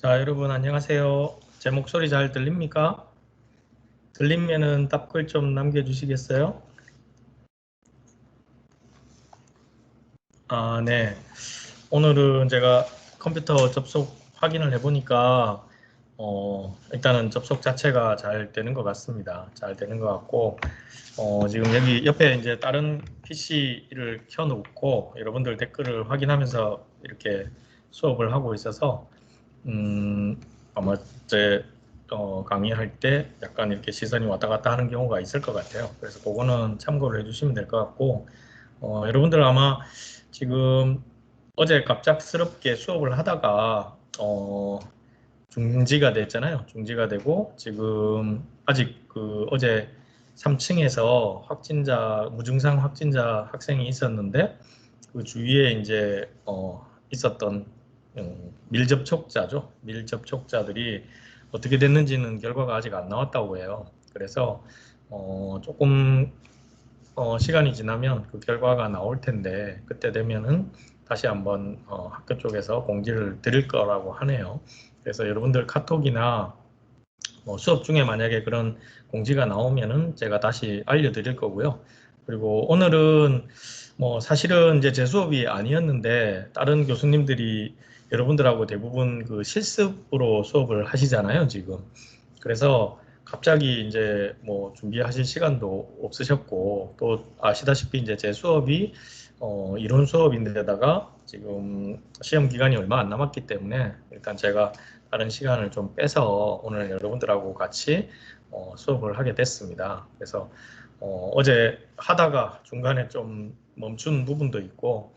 자, 여러분 안녕하세요. 제 목소리 잘 들립니까? 들리면은 답글 좀 남겨주시겠어요? 아, 네. 오늘은 제가 컴퓨터 접속 확인을 해보니까 일단은 접속 자체가 잘 되는 것 같습니다. 잘 되는 것 같고 지금 여기 옆에 이제 다른 PC를 켜놓고 여러분들 댓글을 확인하면서 이렇게 수업을 하고 있어서 아마 제 강의할 때 약간 이렇게 시선이 왔다 갔다 하는 경우가 있을 것 같아요. 그래서 그거는 참고를 해주시면 될 것 같고, 여러분들 아마 지금 어제 갑작스럽게 수업을 하다가 중지가 됐잖아요. 중지가 되고 지금 아직 그 어제 3층에서 확진자 무증상 확진자 학생이 있었는데 그 주위에 이제 있었던 밀접촉자죠. 밀접촉자들이 어떻게 됐는지는 결과가 아직 안 나왔다고 해요. 그래서 조금 시간이 지나면 그 결과가 나올 텐데 그때 되면은 다시 한번 학교 쪽에서 공지를 드릴 거라고 하네요. 그래서 여러분들 카톡이나 수업 중에 만약에 그런 공지가 나오면은 제가 다시 알려드릴 거고요. 그리고 오늘은 뭐 사실은 이제 제 수업이 아니었는데 다른 교수님들이 여러분들하고 대부분 그 실습으로 수업을 하시잖아요, 지금. 그래서 갑자기 이제 뭐 준비하실 시간도 없으셨고 또 아시다시피 이제 제 수업이 이론 수업인데다가 지금 시험 기간이 얼마 안 남았기 때문에 일단 제가 다른 시간을 좀 빼서 오늘 여러분들하고 같이 수업을 하게 됐습니다. 그래서 어제 하다가 중간에 좀 멈춘 부분도 있고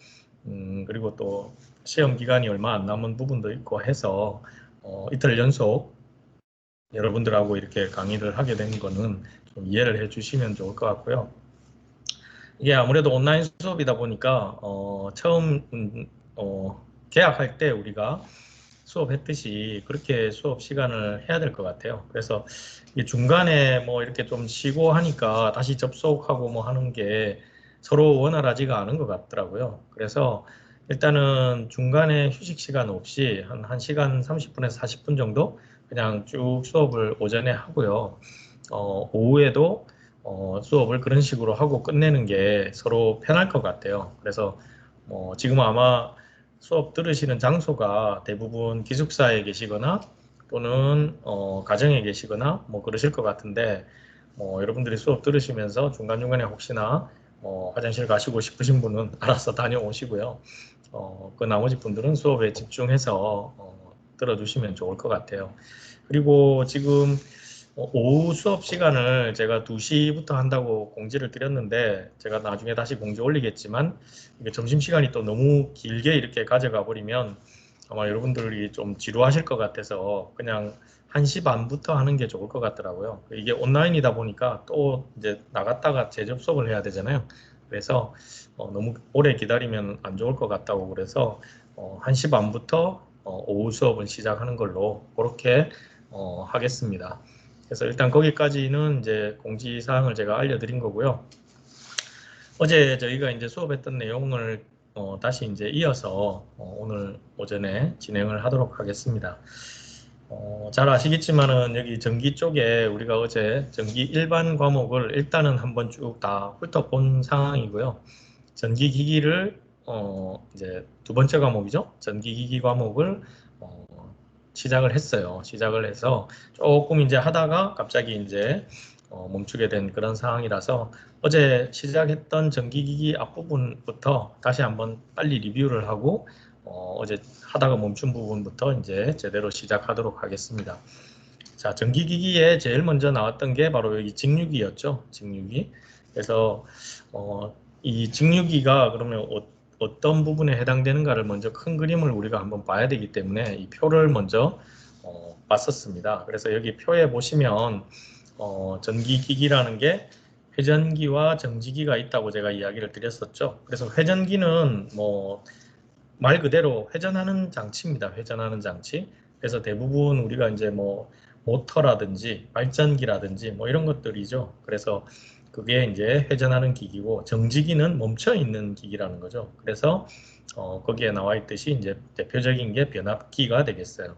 그리고 또 시험 기간이 얼마 안 남은 부분도 있고 해서 이틀 연속 여러분들하고 이렇게 강의를 하게 된 거는 좀 이해를 해 주시면 좋을 것 같고요. 이게 아무래도 온라인 수업이다 보니까 처음 계약할 때 우리가 수업했듯이 그렇게 수업 시간을 해야 될 것 같아요. 그래서 이게 중간에 뭐 이렇게 좀 쉬고 하니까 다시 접속하고 뭐 하는 게 서로 원활하지가 않은 것 같더라고요. 그래서 일단은 중간에 휴식 시간 없이 한 1시간 30분에서 40분 정도 그냥 쭉 수업을 오전에 하고요. 오후에도 수업을 그런 식으로 하고 끝내는 게 서로 편할 것 같아요. 그래서 지금 아마 수업 들으시는 장소가 대부분 기숙사에 계시거나 또는 가정에 계시거나 뭐 그러실 것 같은데 여러분들이 수업 들으시면서 중간중간에 혹시나 화장실 가시고 싶으신 분은 알아서 다녀오시고요. 그 나머지 분들은 수업에 집중해서 들어주시면 좋을 것 같아요. 그리고 지금 오후 수업 시간을 제가 2시부터 한다고 공지를 드렸는데 제가 나중에 다시 공지 올리겠지만 이게 점심시간이 또 너무 길게 이렇게 가져가 버리면 아마 여러분들이 좀 지루하실 것 같아서 그냥 1시 반부터 하는 게 좋을 것 같더라고요. 이게 온라인이다 보니까 또 이제 나갔다가 재접속을 해야 되잖아요. 그래서 너무 오래 기다리면 안 좋을 것 같다고 그래서 1시 반부터 오후 수업을 시작하는 걸로 그렇게 하겠습니다. 그래서 일단 거기까지는 이제 공지사항을 제가 알려드린 거고요. 어제 저희가 이제 수업했던 내용을 다시 이제 이어서 오늘 오전에 진행을 하도록 하겠습니다. 잘 아시겠지만은 여기 전기 쪽에 우리가 어제 전기 일반 과목을 일단은 한번 쭉 다 훑어본 상황이고요. 전기기기를 이제 두 번째 과목이죠. 전기기기 과목을 시작을 했어요. 시작을 해서 조금 이제 하다가 갑자기 이제 멈추게 된 그런 상황이라서 어제 시작했던 전기기기 앞부분부터 다시 한번 빨리 리뷰를 하고 어제 하다가 멈춘 부분부터 이제 제대로 시작하도록 하겠습니다. 자, 전기기기에 제일 먼저 나왔던 게 바로 여기 직류기였죠. 직류기. 그래서 이 직류기가 그러면 어떤 부분에 해당되는가를 먼저 큰 그림을 우리가 한번 봐야 되기 때문에 이 표를 먼저 봤었습니다. 그래서 여기 표에 보시면 전기기기라는 게 회전기와 정지기가 있다고 제가 이야기를 드렸었죠. 그래서 회전기는 뭐 말 그대로 회전하는 장치입니다. 회전하는 장치. 그래서 대부분 우리가 이제 뭐 모터라든지 발전기라든지 뭐 이런 것들이죠. 그래서 그게 이제 회전하는 기기고 정지기는 멈춰 있는 기기라는 거죠. 그래서 거기에 나와 있듯이 이제 대표적인 게 변압기가 되겠어요.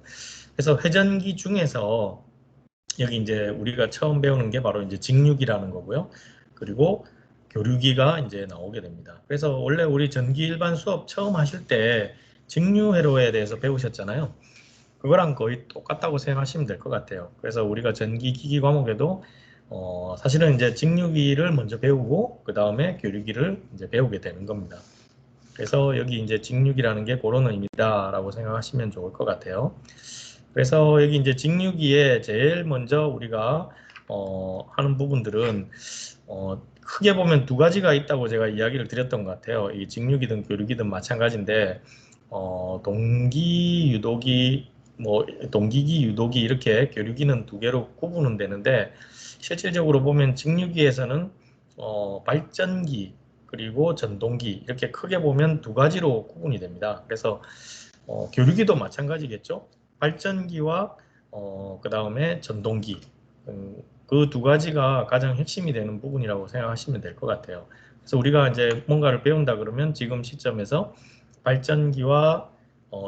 그래서 회전기 중에서 여기 이제 우리가 처음 배우는 게 바로 이제 직류기라는 거고요. 그리고 교류기가 이제 나오게 됩니다. 그래서 원래 우리 전기 일반 수업 처음 하실 때 직류회로에 대해서 배우셨잖아요. 그거랑 거의 똑같다고 생각하시면 될 것 같아요. 그래서 우리가 전기기기 과목에도 사실은 이제 직류기를 먼저 배우고 그 다음에 교류기를 이제 배우게 되는 겁니다. 그래서 여기 이제 직류기라는 게 그런 의미다라고 생각하시면 좋을 것 같아요. 그래서 여기 이제 직류기에 제일 먼저 우리가 하는 부분들은 크게 보면 두 가지가 있다고 제가 이야기를 드렸던 것 같아요. 이 직류기든 교류기든 마찬가지인데 동기, 유도기, 뭐 동기기, 유도기 이렇게 교류기는 두 개로 구분은 되는데 실질적으로 보면 직류기에서는 발전기 그리고 전동기 이렇게 크게 보면 두 가지로 구분이 됩니다. 그래서 교류기도 마찬가지겠죠. 발전기와 그 다음에 전동기 그 두 가지가 가장 핵심이 되는 부분이라고 생각하시면 될 것 같아요. 그래서 우리가 이제 뭔가를 배운다 그러면 지금 시점에서 발전기와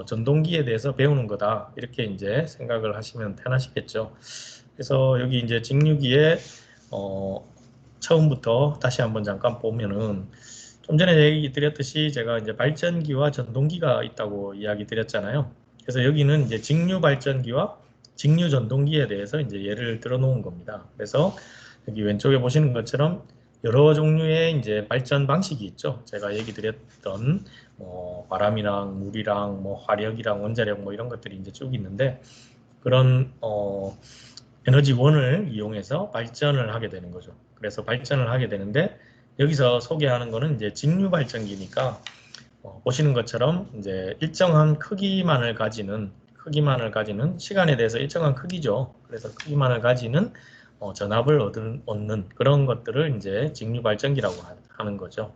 전동기에 대해서 배우는 거다 이렇게 이제 생각을 하시면 편하시겠죠. 그래서 여기 이제 직류기에 처음부터 다시 한번 잠깐 보면은 좀 전에 얘기 드렸듯이 제가 이제 발전기와 전동기가 있다고 이야기 드렸잖아요. 그래서 여기는 이제 직류 발전기와 직류 전동기에 대해서 이제 예를 들어 놓은 겁니다. 그래서 여기 왼쪽에 보시는 것처럼 여러 종류의 이제 발전 방식이 있죠. 제가 얘기 드렸던 바람이랑 물이랑 뭐 화력이랑 원자력 뭐 이런 것들이 이제 쭉 있는데 그런 에너지원을 이용해서 발전을 하게 되는 거죠. 그래서 발전을 하게 되는데 여기서 소개하는 거는 이제 직류 발전기니까 보시는 것처럼 이제 일정한 크기만을 가지는 시간에 대해서 일정한 크기죠. 그래서 크기만을 가지는 전압을 얻는 그런 것들을 이제 직류 발전기라고 하는 거죠.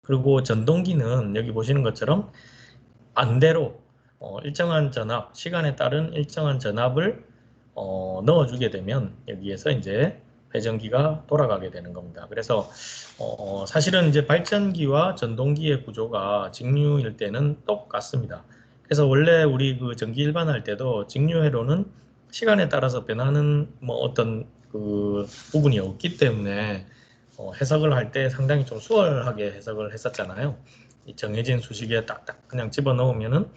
그리고 전동기는 여기 보시는 것처럼 반대로 일정한 전압, 시간에 따른 일정한 전압을 넣어주게 되면 여기에서 이제 회전기가 돌아가게 되는 겁니다. 그래서 사실은 이제 발전기와 전동기의 구조가 직류일 때는 똑같습니다. 그래서 원래 우리 그 전기 일반 할 때도 직류회로는 시간에 따라서 변하는 뭐 어떤 그 부분이 없기 때문에 해석을 할 때 상당히 좀 수월하게 해석을 했었잖아요. 이 정해진 수식에 딱딱 그냥 집어넣으면은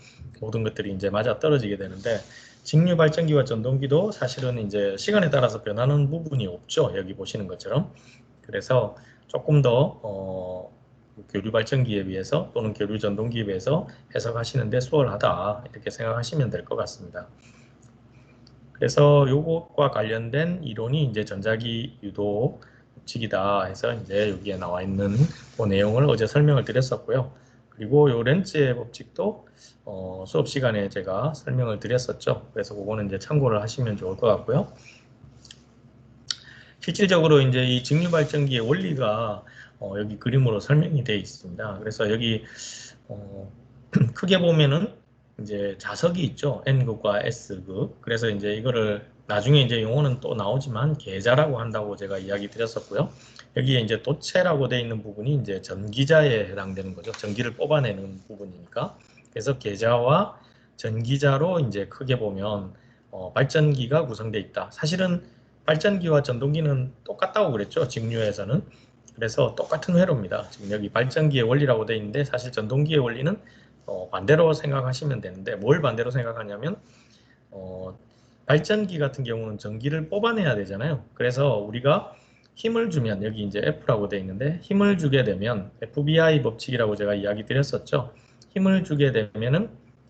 모든 것들이 이제 맞아 떨어지게 되는데 직류 발전기와 전동기도 사실은 이제 시간에 따라서 변하는 부분이 없죠. 여기 보시는 것처럼. 그래서 조금 더 교류 발전기에 비해서 또는 교류 전동기에 비해서 해석하시는데 수월하다 이렇게 생각하시면 될 것 같습니다. 그래서 요것과 관련된 이론이 이제 전자기 유도 법칙이다 해서 이제 여기에 나와 있는 그 내용을 어제 설명을 드렸었고요. 그리고 요 렌츠의 법칙도 수업 시간에 제가 설명을 드렸었죠. 그래서 그거는 이제 참고를 하시면 좋을 것 같고요. 실질적으로 이제 이 직류 발전기의 원리가 여기 그림으로 설명이 되어 있습니다. 그래서 여기 크게 보면은 이제 자석이 있죠. N극과 S극. 그래서 이제 이거를 나중에 이제 용어는 또 나오지만 계자라고 한다고 제가 이야기 드렸었고요. 여기에 이제 도체라고 되어 있는 부분이 이제 전기자에 해당되는 거죠. 전기를 뽑아내는 부분이니까. 그래서 계자와 전기자로 이제 크게 보면 발전기가 구성되어 있다. 사실은 발전기와 전동기는 똑같다고 그랬죠. 직류에서는. 그래서 똑같은 회로입니다. 지금 여기 발전기의 원리라고 되어 있는데 사실 전동기의 원리는 반대로 생각하시면 되는데 뭘 반대로 생각하냐면 발전기 같은 경우는 전기를 뽑아내야 되잖아요. 그래서 우리가 힘을 주면 여기 이제 F라고 되어 있는데 힘을 주게 되면 FBI 법칙이라고 제가 이야기 드렸었죠. 힘을 주게 되면은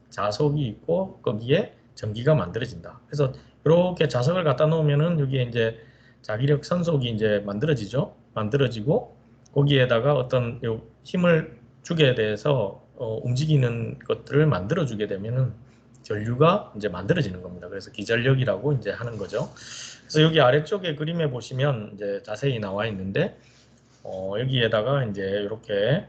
자석이 있고 거기에 전기가 만들어진다. 그래서 이렇게 자석을 갖다 놓으면은 여기에 이제 자기력 선속이 이제 만들어지죠. 만들어지고 거기에다가 어떤 힘을 주게 돼서 움직이는 것들을 만들어 주게 되면은 전류가 이제 만들어지는 겁니다. 그래서 기전력이라고 이제 하는 거죠. 그래서 여기 아래쪽에 그림에 보시면 이제 자세히 나와 있는데 여기에다가 이제 이렇게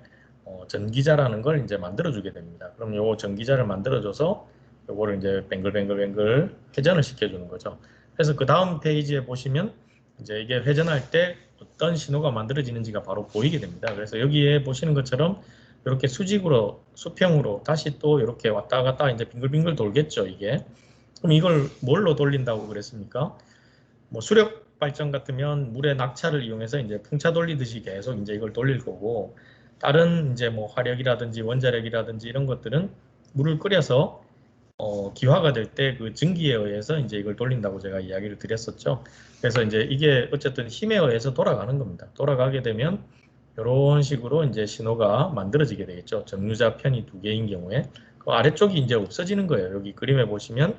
전기자라는 걸 이제 만들어 주게 됩니다. 그럼 요 전기자를 만들어 줘서 요거를 이제 뱅글뱅글뱅글 회전을 시켜 주는 거죠. 그래서 그 다음 페이지에 보시면 이제 이게 회전할 때 어떤 신호가 만들어지는지가 바로 보이게 됩니다. 그래서 여기에 보시는 것처럼 이렇게 수직으로 수평으로 다시 또 이렇게 왔다 갔다 이제 빙글빙글 돌겠죠, 이게. 그럼 이걸 뭘로 돌린다고 그랬습니까? 뭐 수력 발전 같으면 물의 낙차를 이용해서 이제 풍차 돌리듯이 계속 이제 이걸 돌릴 거고, 다른 이제 뭐 화력이라든지 원자력이라든지 이런 것들은 물을 끓여서 기화가 될 때 그 증기에 의해서 이제 이걸 돌린다고 제가 이야기를 드렸었죠. 그래서 이제 이게 어쨌든 힘에 의해서 돌아가는 겁니다. 돌아가게 되면 이런 식으로 이제 신호가 만들어지게 되겠죠. 정류자 편이 두 개인 경우에 그 아래쪽이 이제 없어지는 거예요. 여기 그림에 보시면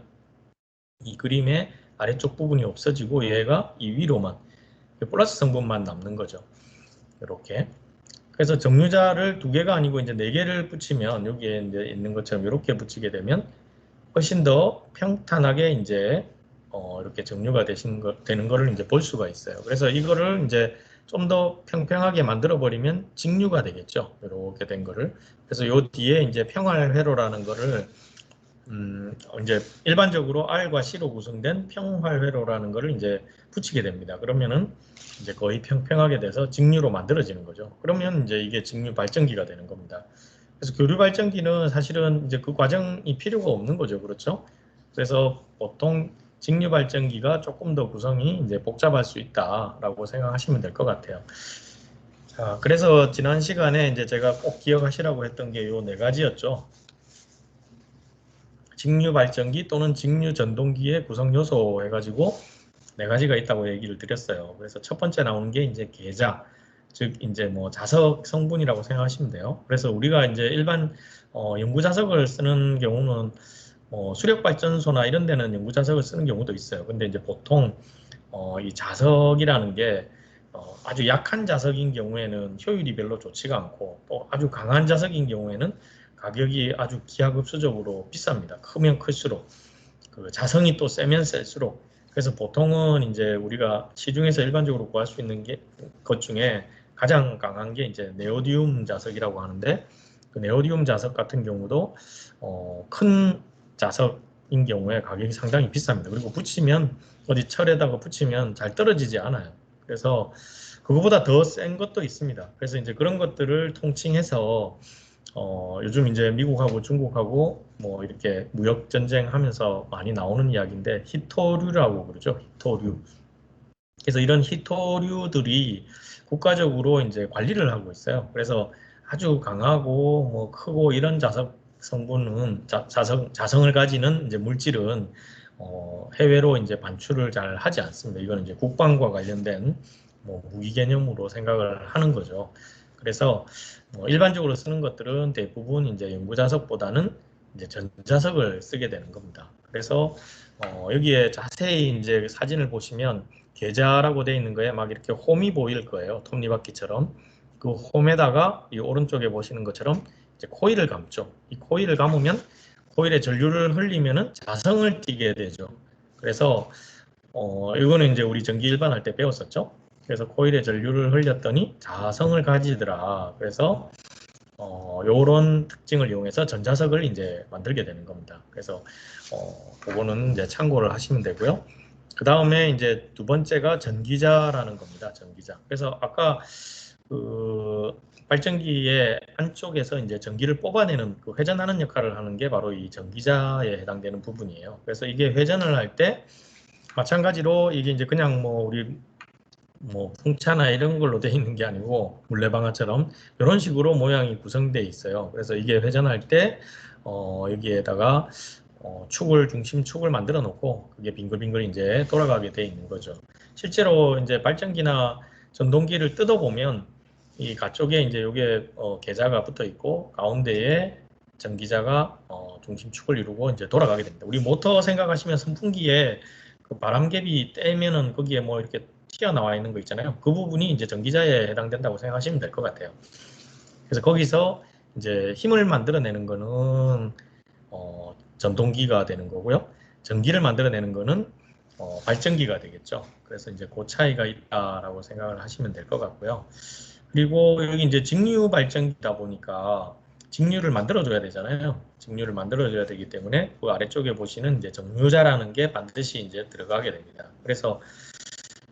이 그림의 아래쪽 부분이 없어지고 얘가 이 위로만 플러스 성분만 남는 거죠. 이렇게. 그래서 정류자를 두 개가 아니고 이제 네 개를 붙이면 여기에 이제 있는 것처럼 이렇게 붙이게 되면 훨씬 더 평탄하게 이제 이렇게 정류가 되는 거를 이제 볼 수가 있어요. 그래서 이거를 이제 좀 더 평평하게 만들어 버리면 직류가 되겠죠. 이렇게 된 거를. 그래서 요 뒤에 이제 평활회로라는 거를 이제 일반적으로 R과 C로 구성된 평활회로라는 거를 이제 붙이게 됩니다. 그러면은 이제 거의 평평하게 돼서 직류로 만들어지는 거죠. 그러면 이제 이게 직류 발전기가 되는 겁니다. 그래서 교류 발전기는 사실은 이제 그 과정이 필요가 없는 거죠. 그렇죠? 그래서 보통 직류 발전기가 조금 더 구성이 이제 복잡할 수 있다라고 생각하시면 될 것 같아요. 자, 그래서 지난 시간에 이제 제가 꼭 기억하시라고 했던 게 요 네 가지였죠. 직류 발전기 또는 직류 전동기의 구성 요소 해가지고 네 가지가 있다고 얘기를 드렸어요. 그래서 첫 번째 나오는 게 이제 계자, 즉 이제 뭐 자석 성분이라고 생각하시면 돼요. 그래서 우리가 이제 일반 연구 자석을 쓰는 경우는 수력 발전소나 이런 데는 연구 자석을 쓰는 경우도 있어요. 근데 이제 보통 이 자석이라는 게 아주 약한 자석인 경우에는 효율이 별로 좋지가 않고 또 아주 강한 자석인 경우에는 가격이 아주 기하급수적으로 비쌉니다. 크면 클수록 그 자성이 또 세면 셀수록 그래서 보통은 이제 우리가 시중에서 일반적으로 구할 수 있는 것 중에 가장 강한 게 이제 네오디움 자석이라고 하는데 그 네오디움 자석 같은 경우도 큰 자석인 경우에 가격이 상당히 비쌉니다. 그리고 붙이면 어디 철에다가 붙이면 잘 떨어지지 않아요. 그래서 그거보다 더 센 것도 있습니다. 그래서 이제 그런 것들을 통칭해서 요즘 이제 미국하고 중국하고 뭐 이렇게 무역 전쟁하면서 많이 나오는 이야기인데 히토류라고 그러죠. 히토류. 그래서 이런 히토류들이 국가적으로 이제 관리를 하고 있어요. 그래서 아주 강하고 뭐 크고 이런 자석 성분은 자성을 가지는 이제 물질은 해외로 이제 반출을 잘 하지 않습니다. 이거는 이제 국방과 관련된 뭐 무기 개념으로 생각을 하는 거죠. 그래서 일반적으로 쓰는 것들은 대부분 이제 연구 자석보다는 이제 전자석을 쓰게 되는 겁니다. 그래서 여기에 자세히 이제 사진을 보시면 계좌라고 되어 있는 거에 막 이렇게 홈이 보일 거예요. 톱니바퀴처럼. 그 홈에다가 이 오른쪽에 보시는 것처럼 이제 코일을 감죠. 이 코일을 감으면 코일에 전류를 흘리면은 자성을 띠게 되죠. 그래서 이거는 이제 우리 전기 일반할 때 배웠었죠. 그래서 코일에 전류를 흘렸더니 자성을 가지더라. 그래서 요런 특징을 이용해서 전자석을 이제 만들게 되는 겁니다. 그래서 그거는 이제 참고를 하시면 되고요. 그 다음에 이제 두 번째가 전기자라는 겁니다. 전기자. 그래서 아까 그 발전기의 안쪽에서 이제 전기를 뽑아내는 그 회전하는 역할을 하는 게 바로 이 전기자에 해당되는 부분이에요. 그래서 이게 회전을 할 때 마찬가지로 이게 이제 그냥 뭐 우리 뭐 풍차나 이런 걸로 되어 있는 게 아니고 물레방아처럼 이런 식으로 모양이 구성되어 있어요. 그래서 이게 회전할 때 여기에다가 중심축을 만들어 놓고 그게 빙글빙글 이제 돌아가게 돼 있는 거죠. 실제로 이제 발전기나 전동기를 뜯어 보면 이 가쪽에 이제 요게 계자가 붙어 있고 가운데에 전기자가 중심축을 이루고 이제 돌아가게 됩니다. 우리 모터 생각하시면 선풍기에 그 바람개비 떼면은 거기에 뭐 이렇게 튀어나와 있는 거 있잖아요. 그 부분이 이제 전기자에 해당된다고 생각하시면 될 것 같아요. 그래서 거기서 이제 힘을 만들어내는 거는 전동기가 되는 거고요. 전기를 만들어내는 거는 발전기가 되겠죠. 그래서 이제 그 차이가 있다라고 생각을 하시면 될 것 같고요. 그리고 여기 이제 직류 발전기다 보니까 직류를 만들어줘야 되잖아요. 직류를 만들어줘야 되기 때문에 그 아래쪽에 보시는 이제 정류자라는 게 반드시 이제 들어가게 됩니다. 그래서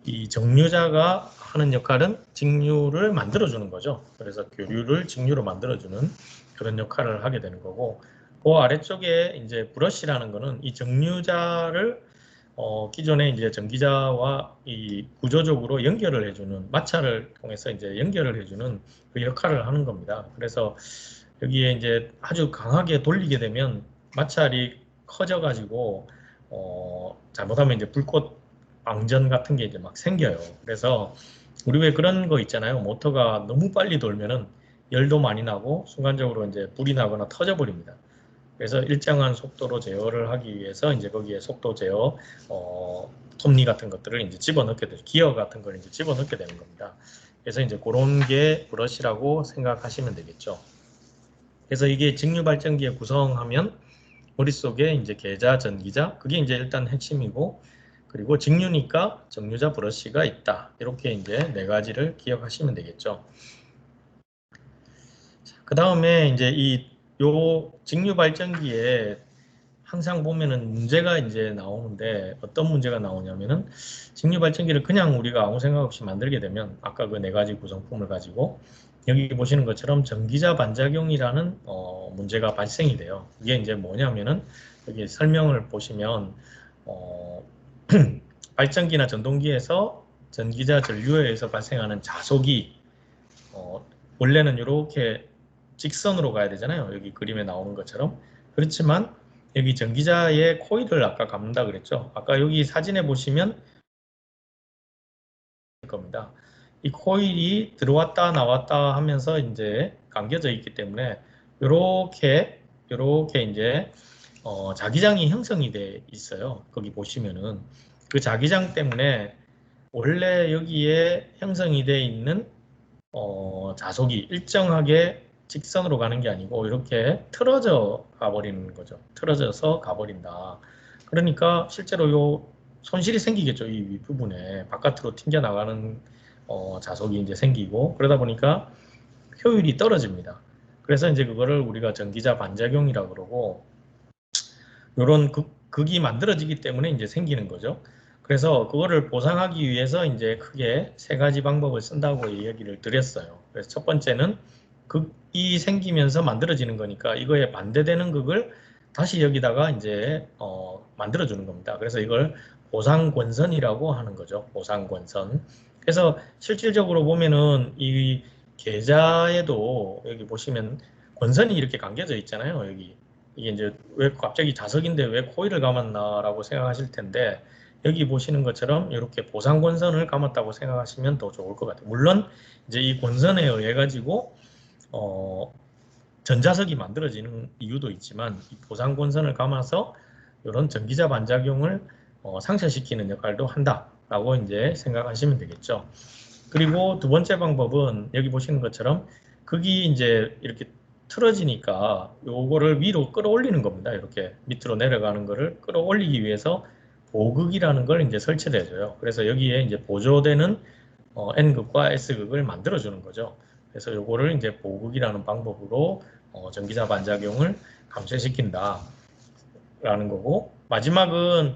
이 정류자가 하는 역할은 직류를 만들어주는 거죠. 그래서 교류를 직류로 만들어주는 그런 역할을 하게 되는 거고 그 아래쪽에 이제 브러쉬라는 거는 이 정류자를 기존에 이제 전기자와 이 구조적으로 연결을 해주는 마찰을 통해서 이제 연결을 해주는 그 역할을 하는 겁니다. 그래서 여기에 이제 아주 강하게 돌리게 되면 마찰이 커져가지고 잘못하면 이제 불꽃 방전 같은 게 이제 막 생겨요. 그래서 우리 왜 그런 거 있잖아요. 모터가 너무 빨리 돌면은 열도 많이 나고 순간적으로 이제 불이 나거나 터져 버립니다. 그래서 일정한 속도로 제어를 하기 위해서 이제 거기에 속도 제어, 톱니 같은 것들을 이제 집어넣게 되죠. 기어 같은 걸 이제 집어넣게 되는 겁니다. 그래서 이제 그런 게 브러쉬라고 생각하시면 되겠죠. 그래서 이게 직류 발전기의 구성하면 머릿속에 이제 계자, 전기자, 그게 이제 일단 핵심이고, 그리고 직류니까 정류자, 브러쉬가 있다. 이렇게 이제 네 가지를 기억하시면 되겠죠. 그 다음에 이제 요 직류 발전기에 항상 보면은 문제가 이제 나오는데 어떤 문제가 나오냐면은 직류 발전기를 그냥 우리가 아무 생각 없이 만들게 되면 아까 그 네 가지 구성품을 가지고 여기 보시는 것처럼 전기자 반작용이라는 문제가 발생이 돼요. 이게 이제 뭐냐면은 여기 설명을 보시면 어, 발전기나 전동기에서 전기자 전류에 의해서 발생하는 자속이 원래는 이렇게 직선으로 가야 되잖아요. 여기 그림에 나오는 것처럼. 그렇지만 여기 전기자의 코일을 아까 감는다 그랬죠. 아까 여기 사진에 보시면 겁니다. 이 코일이 들어왔다 나왔다 하면서 이제 감겨져 있기 때문에 이렇게 이제 자기장이 형성이 돼 있어요. 거기 보시면은 그 자기장 때문에 원래 여기에 형성이 돼 있는 자속이 일정하게 직선으로 가는 게 아니고 이렇게 틀어져 가버리는 거죠. 틀어져서 가버린다. 그러니까 실제로 요 손실이 생기겠죠. 이 윗부분에 바깥으로 튕겨 나가는 자속이 이제 생기고 그러다 보니까 효율이 떨어집니다. 그래서 이제 그거를 우리가 전기자 반작용이라고 그러고 이런 극이 만들어지기 때문에 이제 생기는 거죠. 그래서 그거를 보상하기 위해서 이제 크게 세 가지 방법을 쓴다고 이야기를 드렸어요. 그래서 첫 번째는 극이 생기면서 만들어지는 거니까 이거에 반대되는 극을 다시 여기다가 이제 만들어주는 겁니다. 그래서 이걸 보상권선이라고 하는 거죠. 보상권선. 그래서 실질적으로 보면은 이 계좌에도 여기 보시면 권선이 이렇게 감겨져 있잖아요. 여기 이게 이제 왜 갑자기 자석인데 왜 코일을 감았나라고 생각하실 텐데 여기 보시는 것처럼 이렇게 보상권선을 감았다고 생각하시면 더 좋을 것 같아요. 물론 이제 이 권선에 의해 가지고 전자석이 만들어지는 이유도 있지만 이 보상권선을 감아서 이런 전기자 반작용을 상쇄시키는 역할도 한다라고 이제 생각하시면 되겠죠. 그리고 두 번째 방법은 여기 보시는 것처럼 극이 이제 이렇게 틀어지니까 요거를 위로 끌어올리는 겁니다. 이렇게 밑으로 내려가는 거를 끌어올리기 위해서 보극이라는 걸 이제 설치를 해줘요. 그래서 여기에 이제 보조되는 N극과 S극을 만들어주는 거죠. 그래서 요거를 이제 보극이라는 방법으로 전기자 반작용을 감쇄시킨다라는 거고 마지막은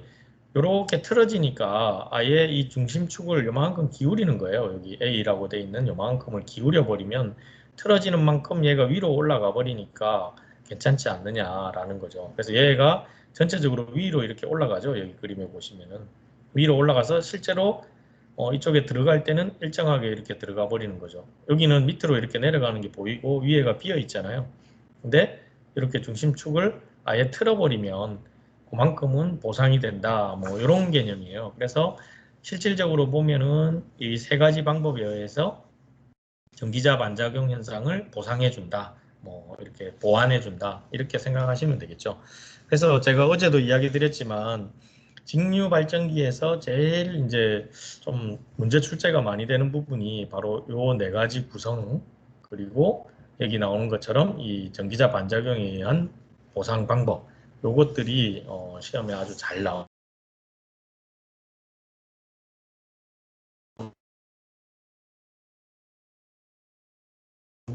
이렇게 틀어지니까 아예 이 중심축을 요만큼 기울이는 거예요. 여기 A라고 돼 있는 요만큼을 기울여 버리면 틀어지는 만큼 얘가 위로 올라가 버리니까 괜찮지 않느냐라는 거죠. 그래서 얘가 전체적으로 위로 이렇게 올라가죠. 여기 그림에 보시면은 위로 올라가서 실제로 이쪽에 들어갈 때는 일정하게 이렇게 들어가 버리는 거죠. 여기는 밑으로 이렇게 내려가는 게 보이고 위에가 비어 있잖아요. 근데 이렇게 중심축을 아예 틀어버리면 그만큼은 보상이 된다. 뭐 이런 개념이에요. 그래서 실질적으로 보면은 이 세 가지 방법에 의해서 전기자 반작용 현상을 보상해 준다. 뭐 이렇게 보완해 준다. 이렇게 생각하시면 되겠죠. 그래서 제가 어제도 이야기 드렸지만 직류 발전기에서 제일 이제 좀 문제 출제가 많이 되는 부분이 바로 요 네 가지 구성 그리고 여기 나오는 것처럼 이 전기자 반작용에 의한 보상 방법 요것들이 시험에 아주 잘 나오는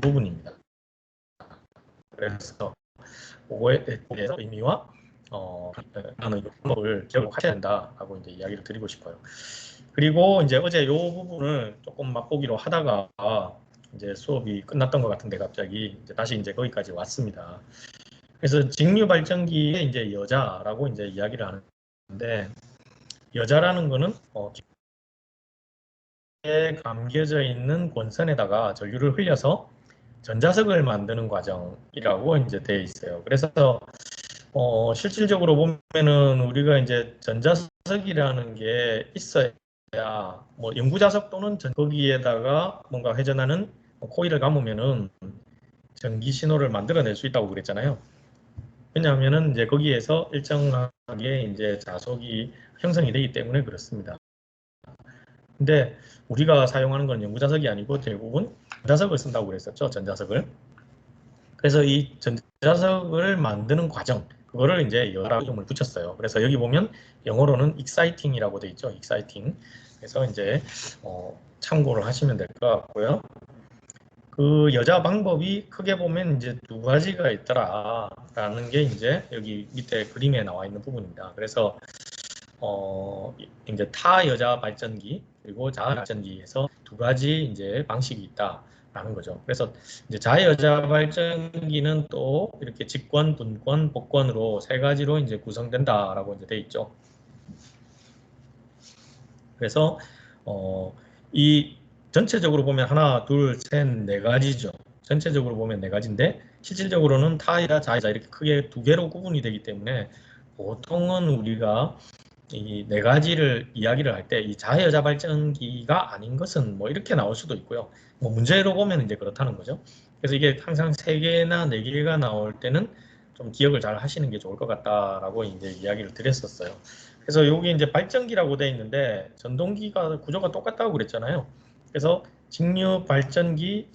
부분입니다. 그래서 그거에 대해서 의미와 하는 방법을 기억하셔야 된다라고 이제 이야기를 드리고 싶어요. 그리고 이제 어제 요 부분을 조금 맛보기로 하다가 이제 수업이 끝났던 것 같은데 갑자기 이제 다시 이제 거기까지 왔습니다. 그래서 직류 발전기에 이제 여자라고 이제 이야기를 하는데, 여자라는 거는 기에 감겨져 있는 권선에다가 전류를 흘려서 전자석을 만드는 과정이라고 이제 되어 있어요. 그래서 실질적으로 보면은 우리가 이제 전자석이라는 게 있어야 뭐 영구자석 또는 거기에다가 뭔가 회전하는 코일을 감으면은 전기 신호를 만들어낼 수 있다고 그랬잖아요. 왜냐하면은 이제 거기에서 일정하게 이제 자석이 형성이 되기 때문에 그렇습니다. 근데 우리가 사용하는 건 영구자석이 아니고 대부분 전자석을 쓴다고 그랬었죠. 전자석을. 그래서 이 전자석을 만드는 과정, 그거를 이제 여라고 이름을 붙였어요. 그래서 여기 보면 영어로는 exciting이라고 돼 있죠. exciting. 그래서 이제 참고를 하시면 될 것 같고요. 그 여자 방법이 크게 보면 이제 두 가지가 있더라라는 게 이제 여기 밑에 그림에 나와 있는 부분입니다. 그래서 이제 타 여자 발전기 그리고 자아 발전기에서 두 가지 이제 방식이 있다라는 거죠. 그래서 이제 자아 여자 발전기는 또 이렇게 직권, 분권, 복권으로 세 가지로 이제 구성된다라고 이제 돼 있죠. 그래서 이 전체적으로 보면 하나, 둘, 셋, 네 가지죠. 전체적으로 보면 네 가지인데 실질적으로는 타이자, 자이자 이렇게 크게 두 개로 구분이 되기 때문에 보통은 우리가 이 네 가지를 이야기를 할 때 이 자해여자 발전기가 아닌 것은 뭐 이렇게 나올 수도 있고요. 뭐 문제로 보면 이제 그렇다는 거죠. 그래서 이게 항상 세 개나 네 개가 나올 때는 좀 기억을 잘 하시는 게 좋을 것 같다라고 이제 이야기를 드렸었어요. 그래서 여기 이제 발전기라고 되어 있는데 전동기가 구조가 똑같다고 그랬잖아요. 그래서 직류 발전기,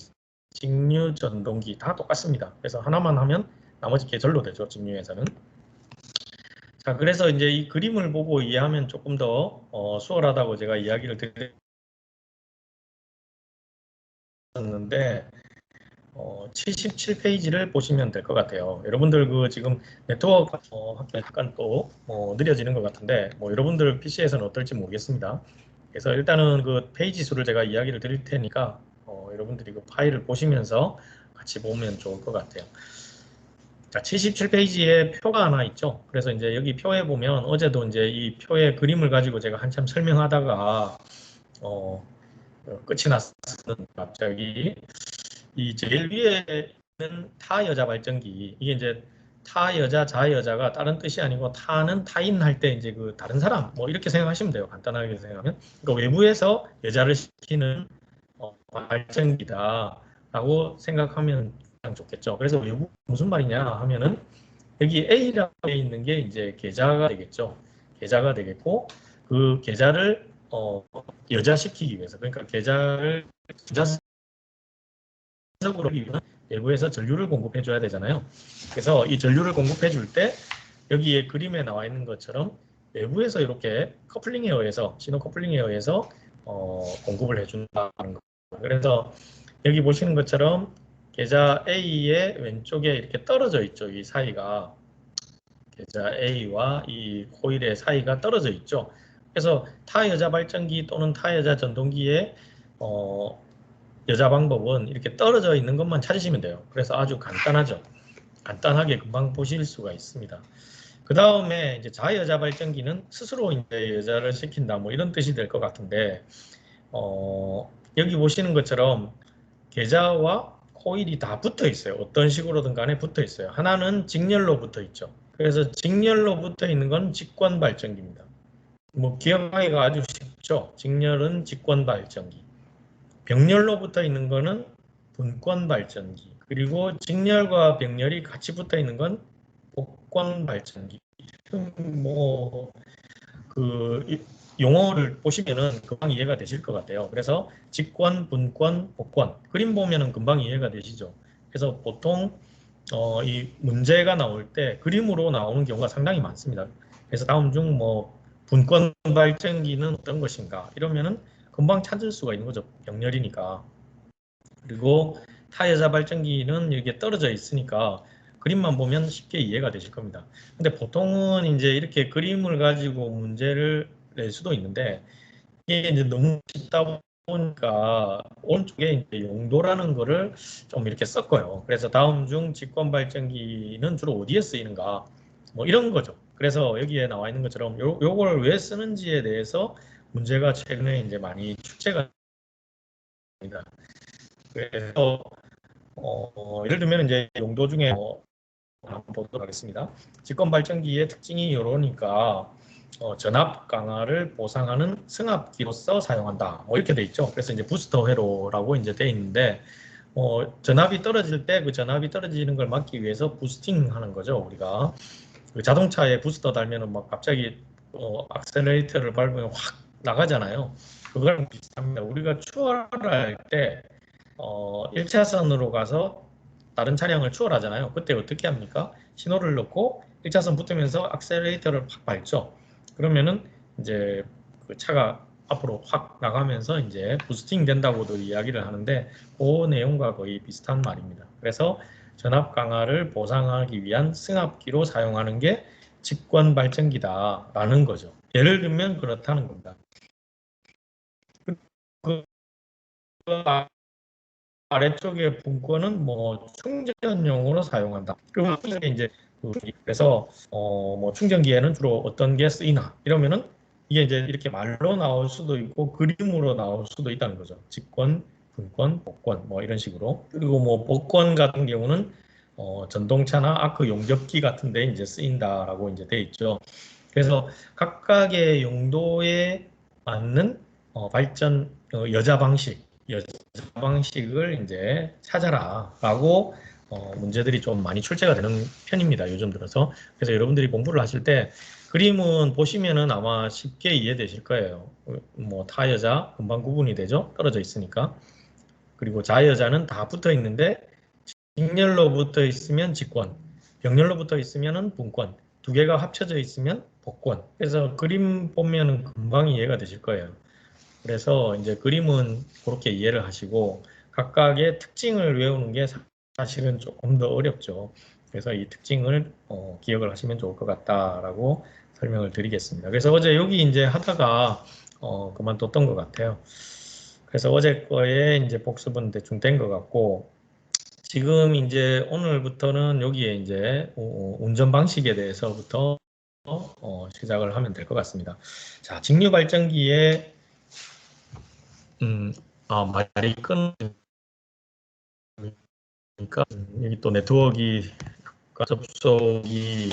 직류 전동기 다 똑같습니다. 그래서 하나만 하면 나머지 개절로 되죠. 직류에서는. 자, 그래서 이제 이 그림을 보고 이해하면 조금 더 수월하다고 제가 이야기를 드렸는데 77페이지를 보시면 될 것 같아요. 여러분들 그 지금 네트워크 약간 또 느려지는 것 같은데 뭐 여러분들 PC에서는 어떨지 모르겠습니다. 그래서 일단은 그 페이지 수를 제가 이야기를 드릴 테니까 여러분들이 그 파일을 보시면서 같이 보면 좋을 것 같아요. 자, 77페이지에 표가 하나 있죠. 그래서 이제 여기 표에 보면 어제도 이제 이 표의 그림을 가지고 제가 한참 설명하다가 끝이 났었는 갑자기 이 제일 위에 있는 타 여자 발전기 이게 이제 타 여자 자 여자가 다른 뜻이 아니고 타는 타인 할 때 이제 그 다른 사람 뭐 이렇게 생각하시면 돼요. 간단하게 생각하면 그러니까 외부에서 여자를 시키는 발전기다라고 생각하면 가장 좋겠죠. 그래서 외부 무슨 말이냐 하면은 여기 A라고 되어 있는 게 이제 계좌가 되겠죠. 계좌가 되겠고 그 계좌를 여자시키기 위해서 그러니까 계좌를 여자적으로 하기 위해서 외부에서 전류를 공급해 줘야 되잖아요. 그래서 이 전류를 공급해 줄 때 여기에 그림에 나와 있는 것처럼 외부에서 이렇게 커플링에 의해서 신호 커플링에 의해서 공급을 해준다는 거. 그래서 여기 보시는 것처럼 계좌 A의 왼쪽에 이렇게 떨어져 있죠. 이 사이가 계좌 A와 이 코일의 사이가 떨어져 있죠. 그래서 타여자 발전기 또는 타여자 전동기의 여자 방법은 이렇게 떨어져 있는 것만 찾으시면 돼요. 그래서 아주 간단하죠. 간단하게 금방 보실 수가 있습니다. 그 다음에 이제 자여자 발전기는 스스로 이제 여자를 시킨다 뭐 이런 뜻이 될 것 같은데 여기 보시는 것처럼 계좌와 코일이 다 붙어 있어요. 어떤 식으로든 간에 붙어 있어요. 하나는 직렬로 붙어 있죠. 그래서 직렬로 붙어 있는 건 직권 발전기입니다. 뭐 기억하기가 아주 쉽죠. 직렬은 직권 발전기. 병렬로 붙어 있는 거는 분권 발전기. 그리고 직렬과 병렬이 같이 붙어 있는 건 복권 발전기. 뭐 그 용어를 보시면은 금방 이해가 되실 것 같아요. 그래서 직권, 분권, 복권 그림 보면은 금방 이해가 되시죠. 그래서 보통 이 문제가 나올 때 그림으로 나오는 경우가 상당히 많습니다. 그래서 다음 중 뭐 분권 발전기는 어떤 것인가 이러면은 금방 찾을 수가 있는 거죠. 병렬이니까. 그리고 타여자 발전기는 여기에 떨어져 있으니까 그림만 보면 쉽게 이해가 되실 겁니다. 근데 보통은 이제 이렇게 그림을 가지고 문제를 낼 수도 있는데 이게 이제 너무 쉽다 보니까 오른쪽에 이제 용도라는 거를 좀 이렇게 썼고요. 그래서 다음 중 직권 발전기는 주로 어디에 쓰이는가? 뭐 이런 거죠. 그래서 여기에 나와 있는 것처럼 요걸 왜 쓰는지에 대해서 문제가 최근에 이제 많이 출제가 됩니다. 그래서 예를 들면 이제 용도 중에 한번 보도록 하겠습니다. 직권 발전기의 특징이 이러니까 전압 강화를 보상하는 승합기로서 사용한다. 뭐 이렇게 돼 있죠. 그래서 이제 부스터 회로라고 이제 돼 있는데 전압이 떨어질 때 그 전압이 떨어지는 걸 막기 위해서 부스팅하는 거죠. 우리가 그 자동차에 부스터 달면은 막 갑자기 악셀레이터를 밟으면 확 나가잖아요. 그거랑 비슷합니다. 우리가 추월할 때 1차선으로 가서 다른 차량을 추월하잖아요. 그때 어떻게 합니까? 신호를 넣고 1차선 붙으면서 악셀레이터를 팍 밟죠. 그러면은 이제 그 차가 앞으로 확 나가면서 이제 부스팅 된다고도 이야기를 하는데 그 내용과 거의 비슷한 말입니다. 그래서 전압 강화를 보상하기 위한 승합기로 사용하는 게 직권 발전기다라는 거죠. 예를 들면 그렇다는 겁니다. 그 아래쪽에 분권은 뭐 충전용으로 사용한다. 그리고 이제 그래서 뭐 충전기에는 주로 어떤 게 쓰이나 이러면은 이게 이제 이렇게 말로 나올 수도 있고 그림으로 나올 수도 있다는 거죠. 직권, 분권, 복권 뭐 이런 식으로. 그리고 뭐 복권 같은 경우는 전동차나 아크 용접기 같은 데 이제 쓰인다라고 이제 돼 있죠. 그래서 각각의 용도에 맞는 발전 여자 방식을 이제 찾아라라고 문제들이 좀 많이 출제가 되는 편입니다. 요즘 들어서. 그래서 여러분들이 공부를 하실 때 그림은 보시면은 아마 쉽게 이해되실 거예요. 뭐 타여자 금방 구분이 되죠. 떨어져 있으니까. 그리고 좌여자는 다 붙어 있는데 직렬로 붙어 있으면 직권, 병렬로 붙어 있으면은 분권, 두 개가 합쳐져 있으면 복권. 그래서 그림 보면은 금방 이해가 되실 거예요. 그래서 이제 그림은 그렇게 이해를 하시고 각각의 특징을 외우는 게 사실은 조금 더 어렵죠. 그래서 이 특징을 기억을 하시면 좋을 것 같다라고 설명을 드리겠습니다. 그래서 어제 여기 이제 하다가 그만뒀던 것 같아요. 그래서 어제 거에 이제 복습은 대충 된 것 같고 지금 이제 오늘부터는 여기에 이제 운전 방식에 대해서부터 시작을 하면 될 것 같습니다. 자, 직류 발전기에 음, 말이 끊으니까 여기 또 네트워크 접속이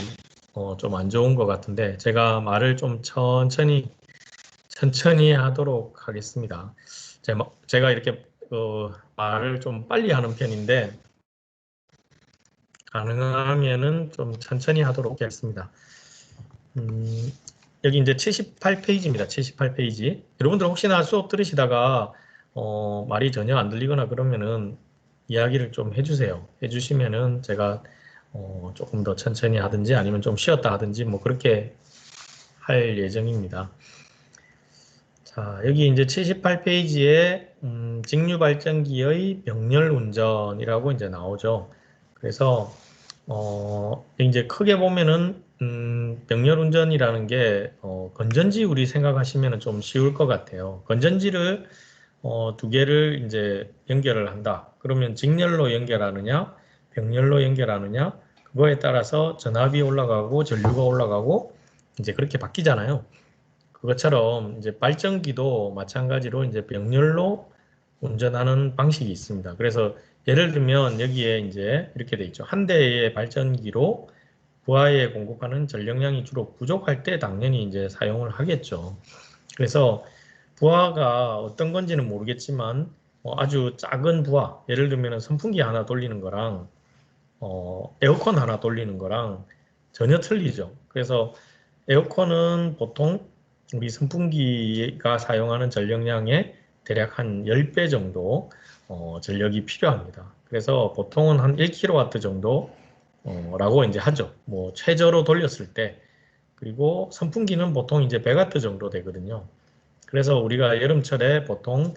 좀 안 좋은 것 같은데 제가 말을 좀 천천히 하도록 하겠습니다. 제가 이렇게 말을 좀 빨리 하는 편인데 가능하면은 좀 천천히 하도록 하겠습니다. 여기 이제 78페이지입니다. 78페이지. 여러분들 혹시나 수업 들으시다가 말이 전혀 안 들리거나 그러면은 이야기를 좀 해주세요. 해주시면은 제가 조금 더 천천히 하든지 아니면 좀 쉬었다 하든지 뭐 그렇게 할 예정입니다. 자, 여기 이제 78페이지에 직류 발전기의 병렬 운전이라고 이제 나오죠. 그래서 이제 크게 보면은 병렬 운전이라는 게 건전지 우리 생각하시면 좀 쉬울 것 같아요. 건전지를 두 개를 이제 연결을 한다. 그러면 직렬로 연결하느냐, 병렬로 연결하느냐, 그거에 따라서 전압이 올라가고 전류가 올라가고 이제 그렇게 바뀌잖아요. 그것처럼 이제 발전기도 마찬가지로 이제 병렬로 운전하는 방식이 있습니다. 그래서 예를 들면 여기에 이제 이렇게 돼 있죠. 한 대의 발전기로 부하에 공급하는 전력량이 주로 부족할 때 당연히 이제 사용을 하겠죠. 그래서 부하가 어떤 건지는 모르겠지만 아주 작은 부하, 예를 들면 선풍기 하나 돌리는 거랑 에어컨 하나 돌리는 거랑 전혀 틀리죠. 그래서 에어컨은 보통 우리 선풍기가 사용하는 전력량의 대략 한 10배 정도 전력이 필요합니다. 그래서 보통은 한 1kW 정도 라고 이제 하죠. 뭐 최저로 돌렸을 때. 그리고 선풍기는 보통 이제 100W 정도 되거든요. 그래서 우리가 여름철에 보통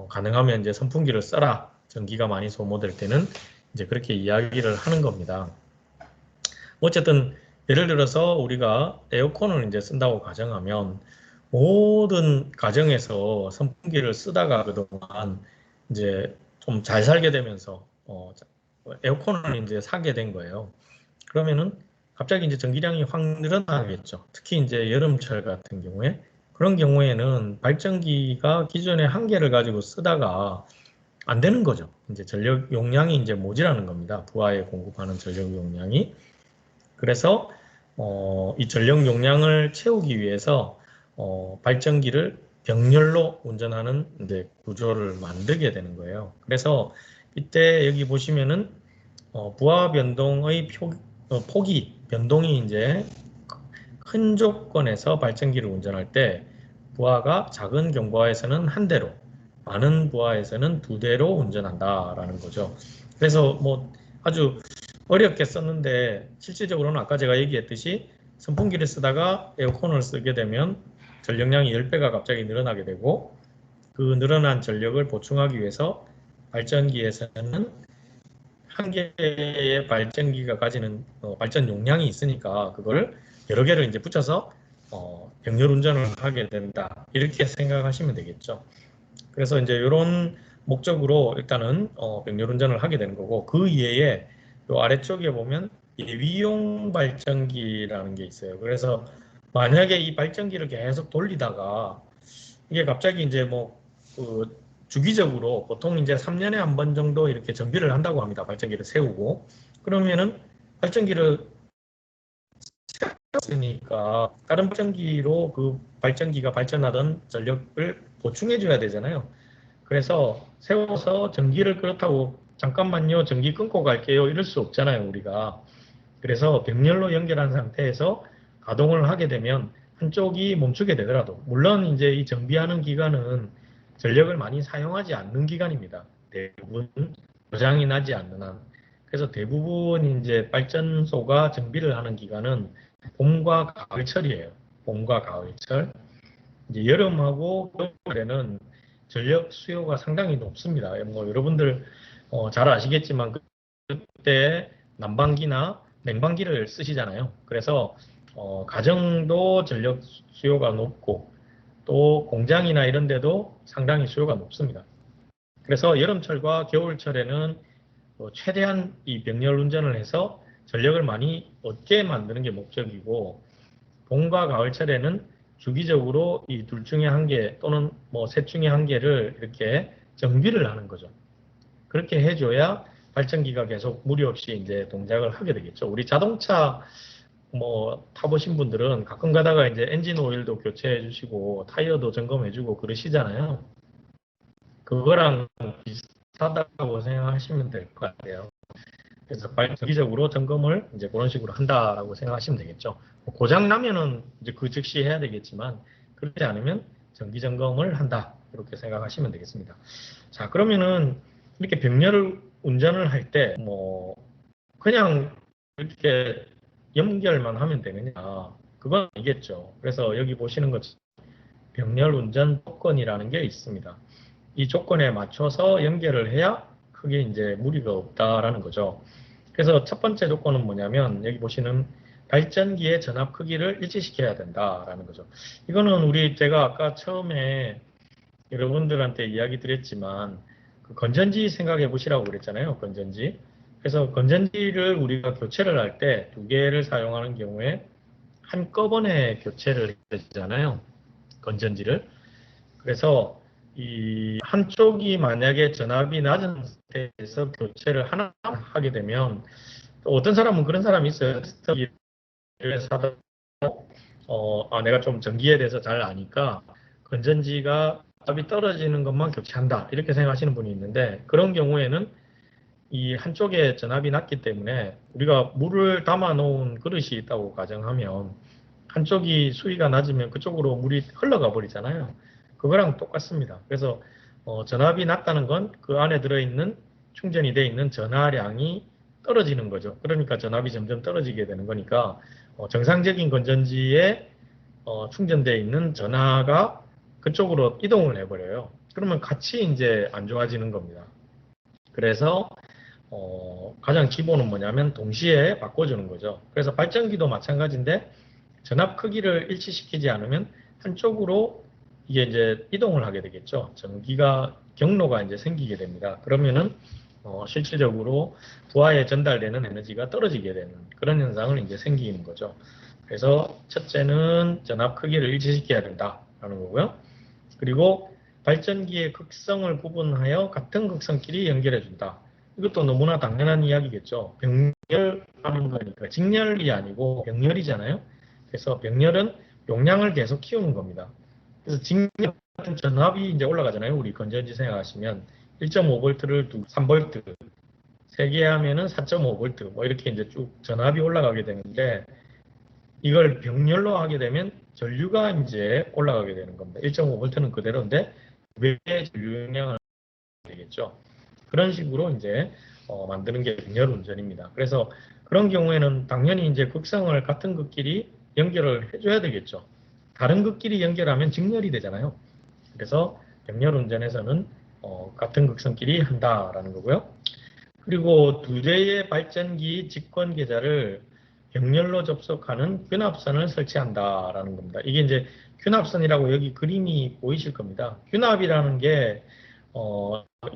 가능하면 이제 선풍기를 써라. 전기가 많이 소모될 때는 이제 그렇게 이야기를 하는 겁니다. 어쨌든 예를 들어서 우리가 에어컨을 이제 쓴다고 가정하면 모든 가정에서 선풍기를 쓰다가 그동안 이제 좀 잘 살게 되면서 에어컨을 이제 사게 된 거예요. 그러면은 갑자기 이제 전기량이 확 늘어나겠죠. 특히 이제 여름철 같은 경우에 그런 경우에는 발전기가 기존에 한 개를 가지고 쓰다가 안 되는 거죠. 이제 전력 용량이 이제 모자라는 겁니다. 부하에 공급하는 전력 용량이. 그래서 이 전력 용량을 채우기 위해서 발전기를 병렬로 운전하는 이제 구조를 만들게 되는 거예요. 그래서 이때 여기 보시면은 부하 변동의 폭이 변동이 이제 큰 조건에서 발전기를 운전할 때 부하가 작은 경부하에서는 한 대로, 많은 부하에서는 두 대로 운전한다라는 거죠. 그래서 뭐 아주 어렵게 썼는데 실질적으로는 아까 제가 얘기했듯이 선풍기를 쓰다가 에어컨을 쓰게 되면 전력량이 10배가 갑자기 늘어나게 되고 그 늘어난 전력을 보충하기 위해서 발전기에서는 한 개의 발전기가 가지는 발전 용량이 있으니까 그걸 여러 개를 이제 붙여서 병렬 운전을 하게 된다. 이렇게 생각하시면 되겠죠. 그래서 이제 이런 목적으로 일단은 병렬 운전을 하게 되는 거고 그 이외에 요 아래쪽에 보면 예비용 발전기라는 게 있어요. 그래서 만약에 이 발전기를 계속 돌리다가 이게 갑자기 이제 뭐그 주기적으로 보통 이제 3년에 한 번 정도 이렇게 정비를 한다고 합니다. 발전기를 세우고 그러면은 발전기를 세웠으니까 다른 발전기로 그 발전기가 발전하던 전력을 보충해 줘야 되잖아요. 그래서 세워서 전기를 그렇다고 잠깐만요 전기 끊고 갈게요 이럴 수 없잖아요 우리가. 그래서 병렬로 연결한 상태에서 가동을 하게 되면 한쪽이 멈추게 되더라도 물론 이제 이 정비하는 기간은 전력을 많이 사용하지 않는 기간입니다. 대부분 고장이 나지 않는 한. 그래서 대부분 이제 발전소가 정비를 하는 기간은 봄과 가을철이에요. 봄과 가을철. 이제 여름하고 겨울에는 전력 수요가 상당히 높습니다. 뭐 여러분들 잘 아시겠지만 그때 난방기나 냉방기를 쓰시잖아요. 그래서 가정도 전력 수요가 높고 또 공장이나 이런 데도 상당히 수요가 높습니다. 그래서 여름철과 겨울철에는 최대한 이 병렬 운전을 해서 전력을 많이 얻게 만드는 게 목적이고 봄과 가을철에는 주기적으로 이 둘 중에 한 개 또는 뭐 셋 중에 한 개를 이렇게 정비를 하는 거죠. 그렇게 해줘야 발전기가 계속 무리 없이 이제 동작을 하게 되겠죠. 우리 자동차 뭐 타보신 분들은 가끔 가다가 이제 엔진 오일도 교체해 주시고 타이어도 점검해 주고 그러시잖아요. 그거랑 비슷하다고 생각하시면 될 것 같아요. 그래서 정기적으로 점검을 이제 그런 식으로 한다라고 생각하시면 되겠죠. 뭐 고장 나면은 이제 그 즉시 해야 되겠지만 그렇지 않으면 정기 점검을 한다 이렇게 생각하시면 되겠습니다. 자 그러면은 이렇게 병렬을 운전을 할 때 뭐 그냥 이렇게 연결만 하면 되느냐 그건 아니겠죠. 그래서 여기 보시는 것처럼 병렬 운전 조건이라는 게 있습니다. 이 조건에 맞춰서 연결을 해야 크게 이제 무리가 없다라는 거죠. 그래서 첫 번째 조건은 뭐냐면 여기 보시는 발전기의 전압 크기를 일치시켜야 된다라는 거죠. 이거는 제가 아까 처음에 여러분들한테 이야기 드렸지만 그 건전지 생각해 보시라고 그랬잖아요. 건전지. 그래서 건전지를 우리가 교체를 할 때 두 개를 사용하는 경우에 한꺼번에 교체를 해야 되잖아요. 건전지를. 그래서 이 한쪽이 만약에 전압이 낮은 상태에서 교체를 하나 하게 되면 또 어떤 사람은 그런 사람이 있어요. 테스터기를 사다 내가 좀 전기에 대해서 잘 아니까 건전지가 전압이 떨어지는 것만 교체한다 이렇게 생각하시는 분이 있는데 그런 경우에는 이 한쪽에 전압이 낮기 때문에 우리가 물을 담아 놓은 그릇이 있다고 가정하면 한쪽이 수위가 낮으면 그쪽으로 물이 흘러가 버리잖아요. 그거랑 똑같습니다. 그래서 전압이 낮다는 건 그 안에 들어있는 충전이 되어 있는 전하량이 떨어지는 거죠. 그러니까 전압이 점점 떨어지게 되는 거니까 정상적인 건전지에 충전되어 있는 전하가 그쪽으로 이동을 해버려요. 그러면 같이 이제 안 좋아지는 겁니다. 그래서 가장 기본은 뭐냐면 동시에 바꿔주는 거죠. 그래서 발전기도 마찬가지인데 전압 크기를 일치시키지 않으면 한쪽으로 이게 이제 이동을 하게 되겠죠. 전기가 경로가 이제 생기게 됩니다. 그러면은 실질적으로 부하에 전달되는 에너지가 떨어지게 되는 그런 현상을 이제 생기는 거죠. 그래서 첫째는 전압 크기를 일치시켜야 된다라는 거고요. 그리고 발전기의 극성을 구분하여 같은 극성끼리 연결해 준다. 이것도 너무나 당연한 이야기겠죠. 병렬하는 거니까 직렬이 아니고 병렬이잖아요. 그래서 병렬은 용량을 계속 키우는 겁니다. 그래서 직렬 같은 전압이 이제 올라가잖아요. 우리 건전지 생각하시면 1.5V를 3V, 3개 하면은 4.5V 뭐 이렇게 이제 쭉 전압이 올라가게 되는데 이걸 병렬로 하게 되면 전류가 이제 올라가게 되는 겁니다. 1.5V는 그대로인데 왜 전류 용량을 되겠죠. 그런 식으로 이제 만드는 게 병렬 운전입니다. 그래서 그런 경우에는 당연히 이제 극성을 같은 극끼리 연결을 해줘야 되겠죠. 다른 극끼리 연결하면 직렬이 되잖아요. 그래서 병렬 운전에서는 같은 극성끼리 한다라는 거고요. 그리고 두 대의 발전기 직권 계좌를 병렬로 접속하는 균합선을 설치한다라는 겁니다. 이게 이제 균합선이라고 여기 그림이 보이실 겁니다. 균합이라는 게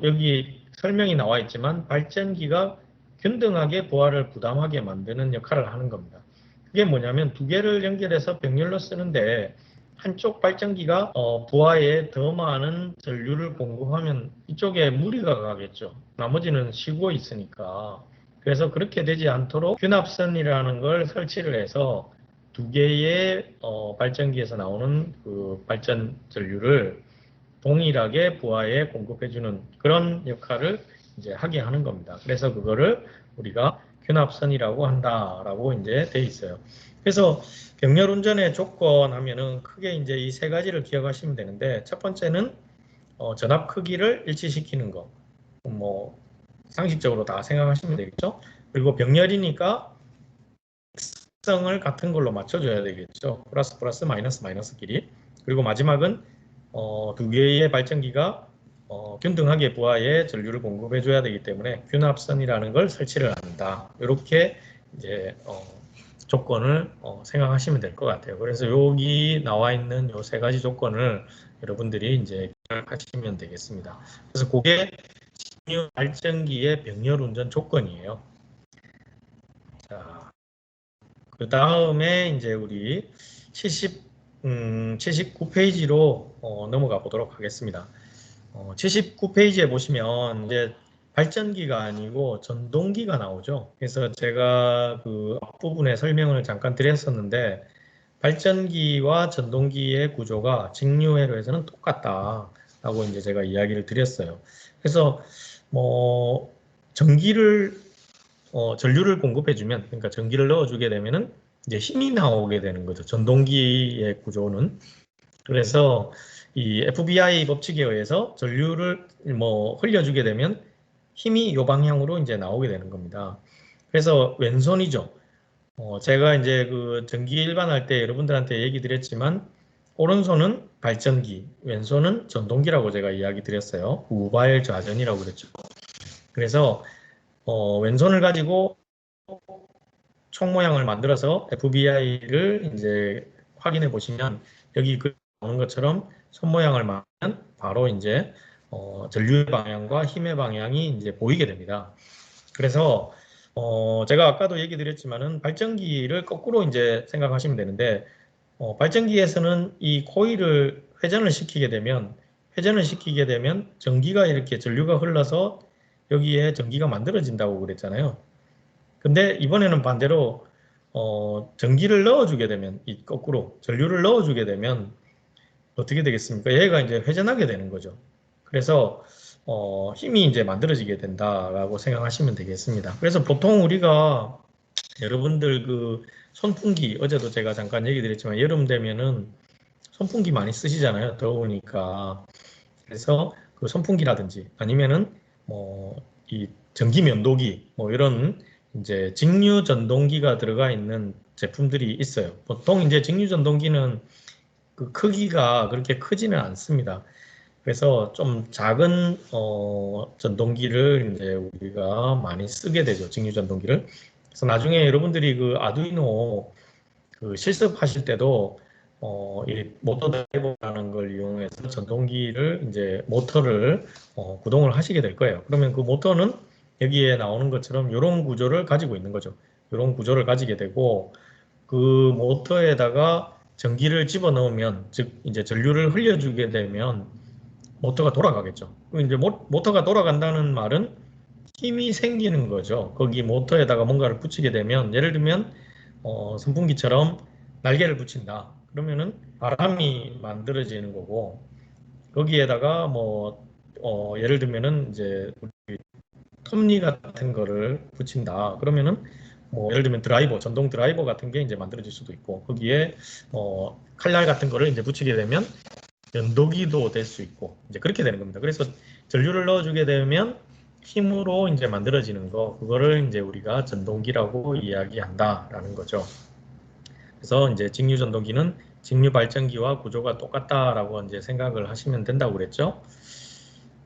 여기 설명이 나와 있지만 발전기가 균등하게 부하를 부담하게 만드는 역할을 하는 겁니다. 그게 뭐냐면 두 개를 연결해서 병렬로 쓰는데 한쪽 발전기가 부하에 더 많은 전류를 공급하면 이쪽에 무리가 가겠죠. 나머지는 쉬고 있으니까. 그래서 그렇게 되지 않도록 균합선이라는 걸 설치를 해서 두 개의 발전기에서 나오는 그 발전 전류를 동일하게 부하에 공급해주는 그런 역할을 이제 하게 하는 겁니다. 그래서 그거를 우리가 균합선이라고 한다라고 이제 돼 있어요. 그래서 병렬 운전의 조건 하면은 크게 이제 이 세 가지를 기억하시면 되는데 첫 번째는 전압 크기를 일치시키는 거. 뭐 상식적으로 다 생각하시면 되겠죠. 그리고 병렬이니까 특성을 같은 걸로 맞춰줘야 되겠죠. 플러스 플러스 마이너스 마이너스끼리. 그리고 마지막은 두 개의 발전기가 균등하게 부하에 전류를 공급해 줘야 되기 때문에 균합선이라는 걸 설치를 한다. 이렇게 이제 조건을 생각하시면 될 것 같아요. 그래서 여기 나와 있는 요 세 가지 조건을 여러분들이 이제 기억하시면 되겠습니다. 그래서 그게 신유 발전기의 병렬 운전 조건이에요. 자, 그 다음에 이제 우리 79페이지로 넘어가 보도록 하겠습니다. 79페이지에 보시면 이제 발전기가 아니고 전동기가 나오죠. 그래서 제가 그 앞부분에 설명을 잠깐 드렸었는데 발전기와 전동기의 구조가 직류회로에서는 똑같다라고 이제 제가 이야기를 드렸어요. 그래서 뭐 전기를 전류를 공급해주면, 그러니까 전기를 넣어주게 되면은 이제 힘이 나오게 되는 거죠. 전동기의 구조는. 그래서 이 FBI 법칙에 의해서 전류를 뭐 흘려주게 되면 힘이 이 방향으로 이제 나오게 되는 겁니다. 그래서 왼손이죠. 제가 이제 그 전기 일반할 때 여러분들한테 얘기 드렸지만 오른손은 발전기, 왼손은 전동기라고 제가 이야기 드렸어요. 우발 좌전이라고 그랬죠. 그래서 왼손을 가지고 총 모양을 만들어서 FBI를 이제 확인해 보시면 여기 나오는 것처럼 손 모양을 만들면 바로 이제 전류의 방향과 힘의 방향이 이제 보이게 됩니다. 그래서 제가 아까도 얘기 드렸지만은 발전기를 거꾸로 이제 생각하시면 되는데 발전기에서는 이 코일을 회전을 시키게 되면 전기가 이렇게 전류가 흘러서 여기에 전기가 만들어진다고 그랬잖아요. 근데 이번에는 반대로 전기를 넣어주게 되면 이 거꾸로 전류를 넣어주게 되면 어떻게 되겠습니까? 얘가 이제 회전하게 되는 거죠. 그래서 힘이 이제 만들어지게 된다라고 생각하시면 되겠습니다. 그래서 보통 우리가 여러분들 그 선풍기 어제도 제가 잠깐 얘기 드렸지만 여름 되면은 선풍기 많이 쓰시잖아요. 더우니까. 그래서 그 선풍기라든지 아니면은 뭐 이 전기 면도기 뭐 이런 이제 직류 전동기가 들어가 있는 제품들이 있어요. 보통 이제 직류 전동기는 그 크기가 그렇게 크지는 않습니다. 그래서 좀 작은 전동기를 이제 우리가 많이 쓰게 되죠. 직류 전동기를. 그래서 나중에 여러분들이 그 아두이노 그 실습하실 때도 이 모터 드라이버라는 걸 이용해서 전동기를 이제 모터를 구동을 하시게 될 거예요. 그러면 그 모터는 여기에 나오는 것처럼 이런 구조를 가지고 있는 거죠. 이런 구조를 가지게 되고 그 모터에다가 전기를 집어넣으면 즉 이제 전류를 흘려주게 되면 모터가 돌아가겠죠. 이제 모터가 돌아간다는 말은 힘이 생기는 거죠. 거기 모터에다가 뭔가를 붙이게 되면 예를 들면 선풍기처럼 날개를 붙인다. 그러면은 바람이 만들어지는 거고 거기에다가 뭐 예를 들면은 이제 톱니 같은 거를 붙인다. 그러면은 뭐 예를 들면 드라이버, 전동 드라이버 같은 게 이제 만들어질 수도 있고 거기에 칼날 같은 거를 이제 붙이게 되면 면도기도 될 수 있고 이제 그렇게 되는 겁니다. 그래서 전류를 넣어주게 되면 힘으로 이제 만들어지는 거 그거를 이제 우리가 전동기라고 이야기한다라는 거죠. 그래서 이제 직류 전동기는 직류 발전기와 구조가 똑같다라고 이제 생각을 하시면 된다고 그랬죠.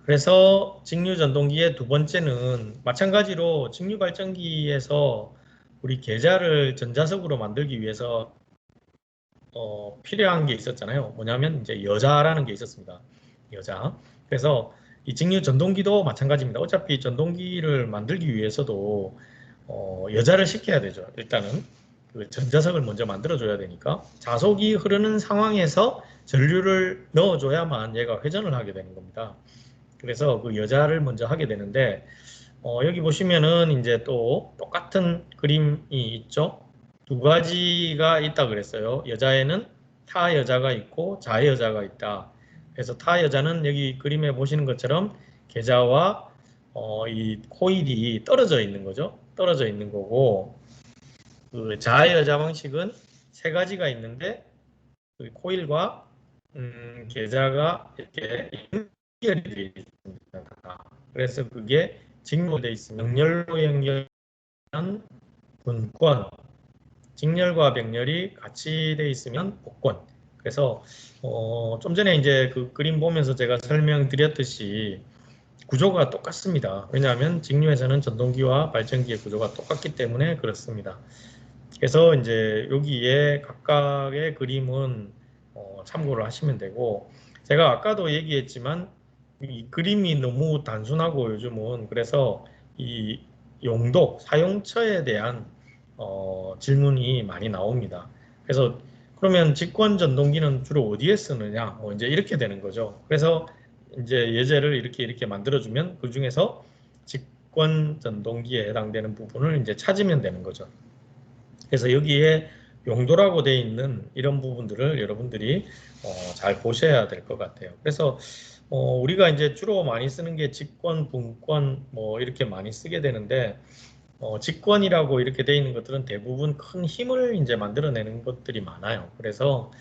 그래서 직류 전동기의 두 번째는 마찬가지로 직류 발전기에서 우리 계좌를 전자석으로 만들기 위해서 필요한 게 있었잖아요. 뭐냐면 이제 여자라는 게 있었습니다. 여자. 그래서 이 직류 전동기도 마찬가지입니다. 어차피 전동기를 만들기 위해서도 여자를 시켜야 되죠. 일단은 그 전자석을 먼저 만들어줘야 되니까 자석이 흐르는 상황에서 전류를 넣어줘야만 얘가 회전을 하게 되는 겁니다. 그래서 그 여자를 먼저 하게 되는데 여기 보시면은 이제 또 똑같은 그림이 있죠. 두 가지가 있다 그랬어요. 여자에는 타 여자가 있고 자 여자가 있다. 그래서 타 여자는 여기 그림에 보시는 것처럼 계좌와 이 코일이 떨어져 있는 거죠. 떨어져 있는 거고 그 자 여자 방식은 세 가지가 있는데 그 코일과 계좌가 이렇게 연결이 되어 있습니다. 그래서 그게 직모되어 있으면 병렬로 연결한 분권, 직렬과 병렬이 같이 돼 있으면 복권. 그래서 좀 전에 이제 그 그림 보면서 제가 설명드렸듯이 구조가 똑같습니다. 왜냐하면 직류에서는 전동기와 발전기의 구조가 똑같기 때문에 그렇습니다. 그래서 이제 여기에 각각의 그림은 참고를 하시면 되고 제가 아까도 얘기했지만 이 그림이 너무 단순하고 요즘은 그래서 이 용도, 사용처에 대한 질문이 많이 나옵니다. 그래서 그러면 직권 전동기는 주로 어디에 쓰느냐? 뭐 이제 이렇게 되는 거죠. 그래서 이제 예제를 이렇게 만들어주면 그 중에서 직권 전동기에 해당되는 부분을 이제 찾으면 되는 거죠. 그래서 여기에 용도라고 되어 있는 이런 부분들을 여러분들이 잘 보셔야 될 것 같아요. 그래서 우리가 이제 주로 많이 쓰는 게 직권, 분권 뭐 이렇게 많이 쓰게 되는데 직권이라고 이렇게 되어 있는 것들은 대부분 큰 힘을 이제 만들어내는 것들이 많아요. 그래서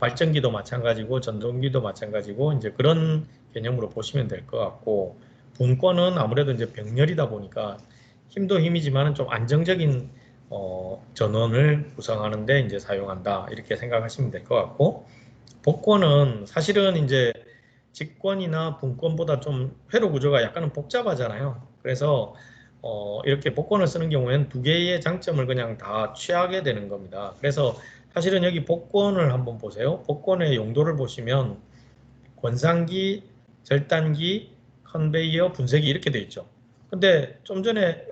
발전기도 마찬가지고 전동기도 마찬가지고 이제 그런 개념으로 보시면 될 것 같고 분권은 아무래도 이제 병렬이다 보니까 힘도 힘이지만 좀 안정적인 전원을 구성하는데 이제 사용한다 이렇게 생각하시면 될 것 같고 복권은 사실은 이제 직권이나 분권보다 좀 회로 구조가 약간은 복잡하잖아요. 그래서 이렇게 복권을 쓰는 경우에는 두 개의 장점을 그냥 다 취하게 되는 겁니다. 그래서 사실은 여기 복권을 한번 보세요. 복권의 용도를 보시면 권상기, 절단기, 컨베이어, 분쇄기 이렇게 돼 있죠. 근데 좀 전에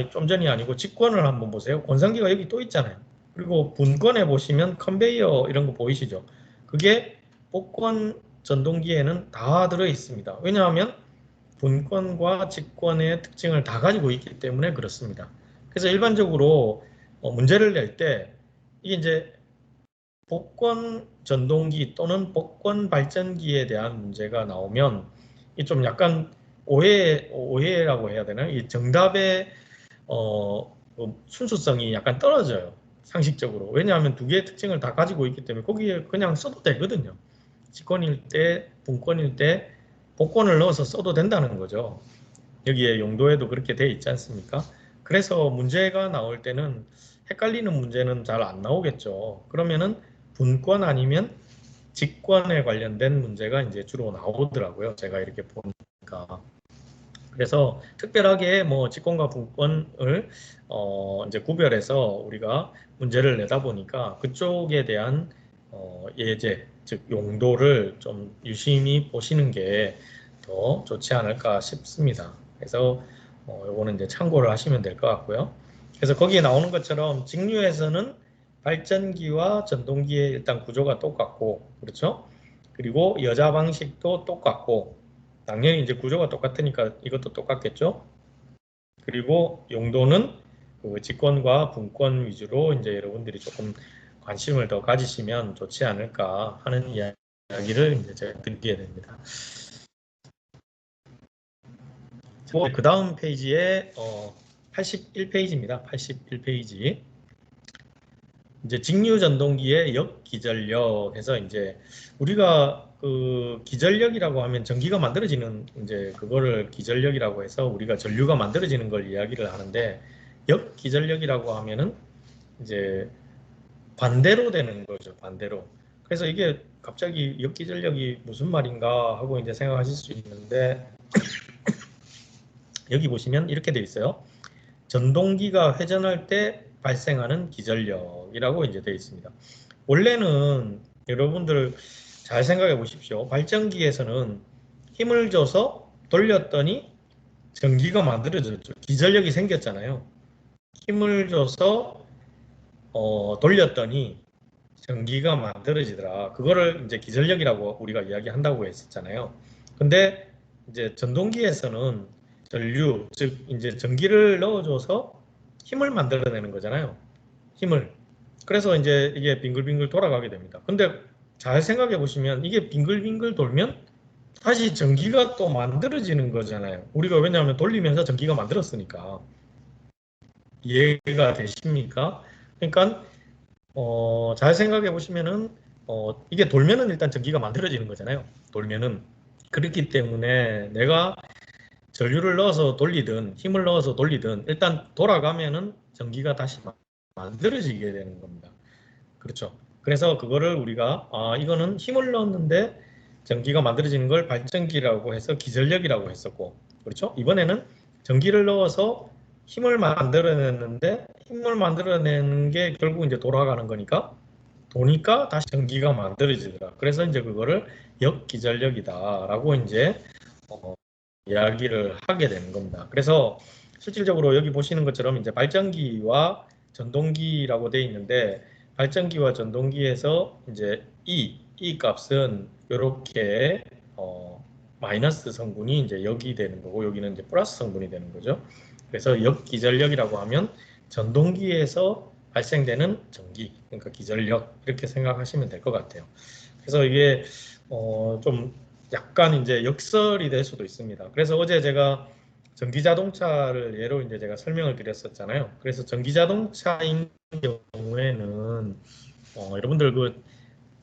좀 전이 아니고 직권을 한번 보세요. 권상기가 여기 또 있잖아요. 그리고 분권에 보시면 컨베이어 이런 거 보이시죠? 그게 복권 전동기에는 다 들어 있습니다. 왜냐하면 분권과 직권의 특징을 다 가지고 있기 때문에 그렇습니다. 그래서 일반적으로 문제를 낼 때 이게 이제 복권 전동기 또는 복권 발전기에 대한 문제가 나오면 이 좀 약간 오해라고 해야 되나요? 이 정답의 순수성이 약간 떨어져요. 상식적으로. 왜냐하면 두 개의 특징을 다 가지고 있기 때문에 거기에 그냥 써도 되거든요. 직권일 때, 분권일 때 복권을 넣어서 써도 된다는 거죠. 여기에 용도에도 그렇게 돼 있지 않습니까? 그래서 문제가 나올 때는 헷갈리는 문제는 잘 안 나오겠죠. 그러면은 분권 아니면 직권에 관련된 문제가 이제 주로 나오더라고요. 제가 이렇게 보니까. 그래서 특별하게 뭐 직권과 분권을 이제 구별해서 우리가 문제를 내다 보니까 그쪽에 대한 예제, 즉 용도를 좀 유심히 보시는 게 더 좋지 않을까 싶습니다. 그래서 요거는 이제 참고를 하시면 될 것 같고요. 그래서 거기에 나오는 것처럼 직류에서는 발전기와 전동기의 일단 구조가 똑같고, 그렇죠? 그리고 여자 방식도 똑같고, 당연히 이제 구조가 똑같으니까 이것도 똑같겠죠? 그리고 용도는 그 직권과 분권 위주로 이제 여러분들이 조금 관심을 더 가지시면 좋지 않을까 하는 이야기를 이제 제가 드리게 됩니다. 그 다음 페이지에 81페이지입니다. 81페이지. 이제 직류 전동기의 역기전력 해서 이제 우리가 그 기전력이라고 하면 전기가 만들어지는 이제 그거를 기전력이라고 해서 우리가 전류가 만들어지는 걸 이야기를 하는데 역기전력이라고 하면은 이제 반대로 되는 거죠. 반대로. 그래서 이게 갑자기 역기전력이 무슨 말인가 하고 이제 생각하실 수 있는데 여기 보시면 이렇게 돼 있어요. 전동기가 회전할 때 발생하는 기전력이라고 이제 되어 있습니다. 원래는 여러분들 잘 생각해 보십시오. 발전기에서는 힘을 줘서 돌렸더니 전기가 만들어졌죠. 기전력이 생겼잖아요. 힘을 줘서 돌렸더니 전기가 만들어지더라. 그거를 이제 기전력이라고 우리가 이야기한다고 했었잖아요. 근데 이제 전동기에서는 전류, 즉 이제 전기를 넣어줘서 힘을 만들어내는 거잖아요. 힘을. 그래서 이제 이게 빙글빙글 돌아가게 됩니다. 근데 잘 생각해 보시면 이게 빙글빙글 돌면 다시 전기가 또 만들어지는 거잖아요. 우리가 왜냐하면 돌리면서 전기가 만들었으니까. 이해가 되십니까? 그러니까 잘 생각해 보시면은 이게 돌면은 일단 전기가 만들어지는 거잖아요. 돌면은 그렇기 때문에 내가 전류를 넣어서 돌리든 힘을 넣어서 돌리든 일단 돌아가면은 전기가 다시 만들어지게 되는 겁니다. 그렇죠. 그래서 그거를 우리가 이거는 힘을 넣었는데 전기가 만들어지는 걸 발전기라고 해서 기전력이라고 했었고, 그렇죠. 이번에는 전기를 넣어서 힘을 만들어냈는데 힘을 만들어내는 게 결국 이제 돌아가는 거니까 도니까 다시 전기가 만들어지더라. 그래서 이제 그거를 역기전력이다라고 이제 이야기를 하게 되는 겁니다. 그래서 실질적으로 여기 보시는 것처럼 이제 발전기와 전동기라고 되어 있는데 발전기와 전동기에서 이제 E 값은 이렇게 마이너스 성분이 이제 역이 되는 거고 여기는 이제 플러스 성분이 되는 거죠. 그래서 역기전력이라고 하면 전동기에서 발생되는 전기, 그러니까 기전력 이렇게 생각하시면 될 것 같아요. 그래서 이게 좀 약간 이제 역설이 될 수도 있습니다. 그래서 어제 제가 전기자동차를 예로 이제 제가 설명을 드렸었잖아요. 그래서 전기자동차인 경우에는 여러분들 그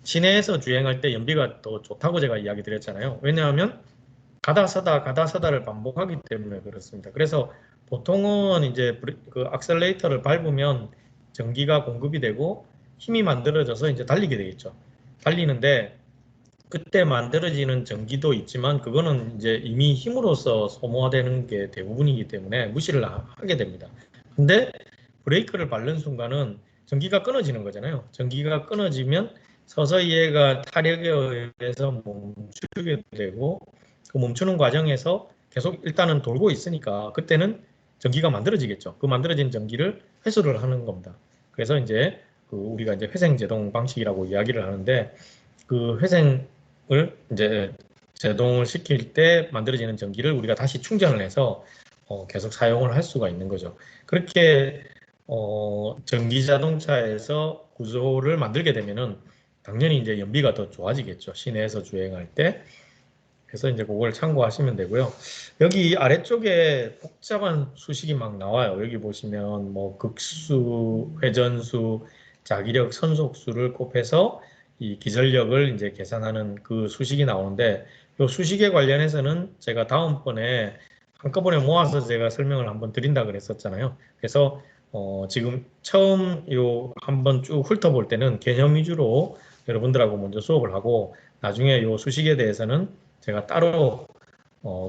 시내에서 주행할 때 연비가 더 좋다고 제가 이야기 드렸잖아요. 왜냐하면 가다 서다를 반복하기 때문에 그렇습니다. 그래서 보통은 이제 그 악셀레이터를 밟으면 전기가 공급이 되고 힘이 만들어져서 이제 달리게 되겠죠. 달리는데 그때 만들어지는 전기도 있지만 그거는 이제 이미 힘으로써 소모되는 게 대부분이기 때문에 무시를 하게 됩니다. 근데 브레이크를 밟는 순간은 전기가 끊어지는 거잖아요. 전기가 끊어지면 서서히 얘가 타력에 의해서 멈추게 되고 그 멈추는 과정에서 계속 일단은 돌고 있으니까 그때는 전기가 만들어지겠죠. 그 만들어진 전기를 회수를 하는 겁니다. 그래서 이제 그 우리가 이제 회생제동 방식이라고 이야기를 하는데 그 회생을 이제 제동을 시킬 때 만들어지는 전기를 우리가 다시 충전을 해서 계속 사용을 할 수가 있는 거죠. 그렇게 전기 자동차에서 구조를 만들게 되면은 당연히 이제 연비가 더 좋아지겠죠. 시내에서 주행할 때. 그래서 이제 그걸 참고하시면 되고요. 여기 아래쪽에 복잡한 수식이 막 나와요. 여기 보시면 뭐 극수, 회전수, 자기력, 선속수를 곱해서 이 기전력을 이제 계산하는 그 수식이 나오는데 이 수식에 관련해서는 제가 다음번에 한꺼번에 모아서 제가 설명을 한번 드린다 그랬었잖아요. 그래서 지금 처음 요 한번 쭉 훑어볼 때는 개념 위주로 여러분들하고 먼저 수업을 하고 나중에 요 수식에 대해서는 제가 따로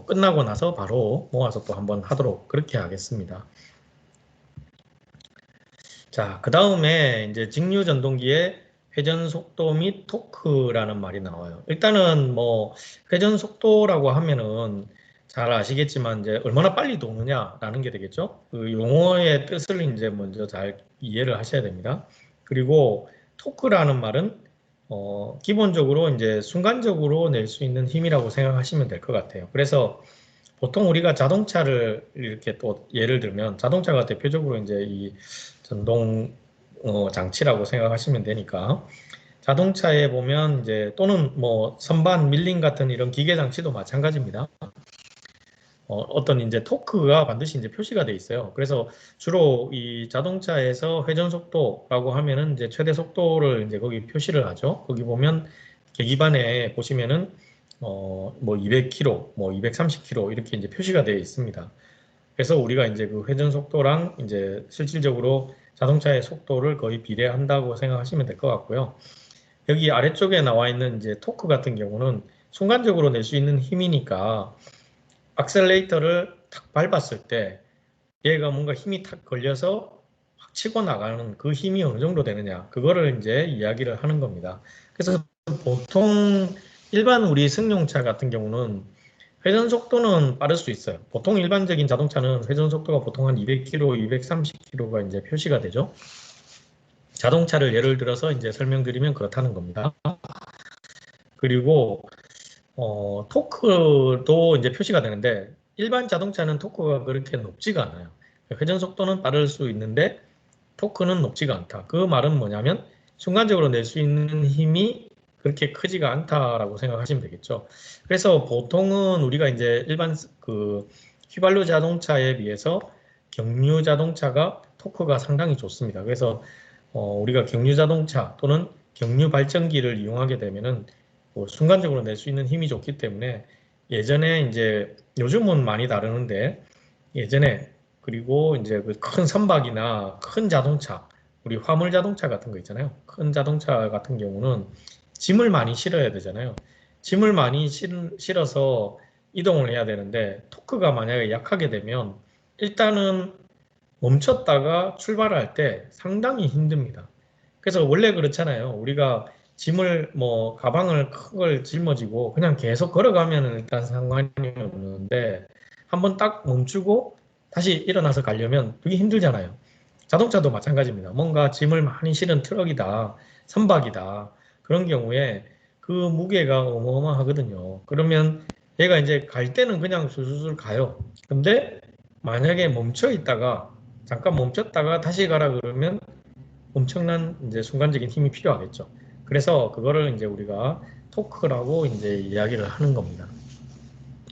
끝나고 나서 바로 모아서 또 한번 하도록 그렇게 하겠습니다. 자, 그 다음에 이제 직류 전동기의 회전 속도 및 토크라는 말이 나와요. 일단은 뭐 회전 속도라고 하면은 잘 아시겠지만 이제 얼마나 빨리 도느냐라는 게 되겠죠. 그 용어의 뜻을 이제 먼저 잘 이해를 하셔야 됩니다. 그리고 토크라는 말은 기본적으로 이제 순간적으로 낼 수 있는 힘이라고 생각하시면 될 것 같아요. 그래서 보통 우리가 자동차를 이렇게 또 예를 들면 자동차가 대표적으로 이제 이 전동 장치라고 생각하시면 되니까 자동차에 보면 이제 또는 뭐 선반 밀림 같은 이런 기계 장치도 마찬가지입니다. 어떤 이제 토크가 반드시 이제 표시가 돼 있어요. 그래서 주로 이 자동차에서 회전 속도라고 하면은 이제 최대 속도를 이제 거기 표시를 하죠. 거기 보면 계기판에 보시면은 뭐 200km, 뭐 230km 이렇게 이제 표시가 되어 있습니다. 그래서 우리가 이제 그 회전 속도랑 이제 실질적으로 자동차의 속도를 거의 비례한다고 생각하시면 될 것 같고요. 여기 아래쪽에 나와 있는 이제 토크 같은 경우는 순간적으로 낼 수 있는 힘이니까 악셀레이터를 탁 밟았을 때 얘가 뭔가 힘이 탁 걸려서 확 치고 나가는 그 힘이 어느 정도 되느냐 그거를 이제 이야기를 하는 겁니다. 그래서 보통 일반 우리 승용차 같은 경우는 회전 속도는 빠를 수 있어요. 보통 일반적인 자동차는 회전 속도가 보통 한 200km, 230km가 이제 표시가 되죠. 자동차를 예를 들어서 이제 설명드리면 그렇다는 겁니다. 그리고 토크도 이제 표시가 되는데 일반 자동차는 토크가 그렇게 높지가 않아요. 회전 속도는 빠를 수 있는데 토크는 높지가 않다. 그 말은 뭐냐면 순간적으로 낼 수 있는 힘이 그렇게 크지가 않다라고 생각하시면 되겠죠. 그래서 보통은 우리가 이제 일반 그 휘발유 자동차에 비해서 경유 자동차가 토크가 상당히 좋습니다. 그래서 우리가 경유 자동차 또는 경유 발전기를 이용하게 되면은 뭐 순간적으로 낼 수 있는 힘이 좋기 때문에 예전에 이제 요즘은 많이 다르는데 예전에 그리고 이제 그 큰 선박이나 큰 자동차 우리 화물 자동차 같은 거 있잖아요. 큰 자동차 같은 경우는 짐을 많이 실어야 되잖아요. 짐을 많이 실어서 이동을 해야 되는데 토크가 만약에 약하게 되면 일단은 멈췄다가 출발할 때 상당히 힘듭니다. 그래서 원래 그렇잖아요. 우리가 짐을 뭐 가방을 큰 걸 짊어지고 그냥 계속 걸어가면 일단 상관이 없는데 한번 딱 멈추고 다시 일어나서 가려면 되게 힘들잖아요. 자동차도 마찬가지입니다. 뭔가 짐을 많이 실은 트럭이다, 선박이다. 그런 경우에 그 무게가 어마어마하거든요. 그러면 얘가 이제 갈 때는 그냥 술술 가요. 근데 만약에 멈춰 있다가 잠깐 멈췄다가 다시 가라 그러면 엄청난 이제 순간적인 힘이 필요하겠죠. 그래서 그거를 이제 우리가 토크라고 이제 이야기를 하는 겁니다.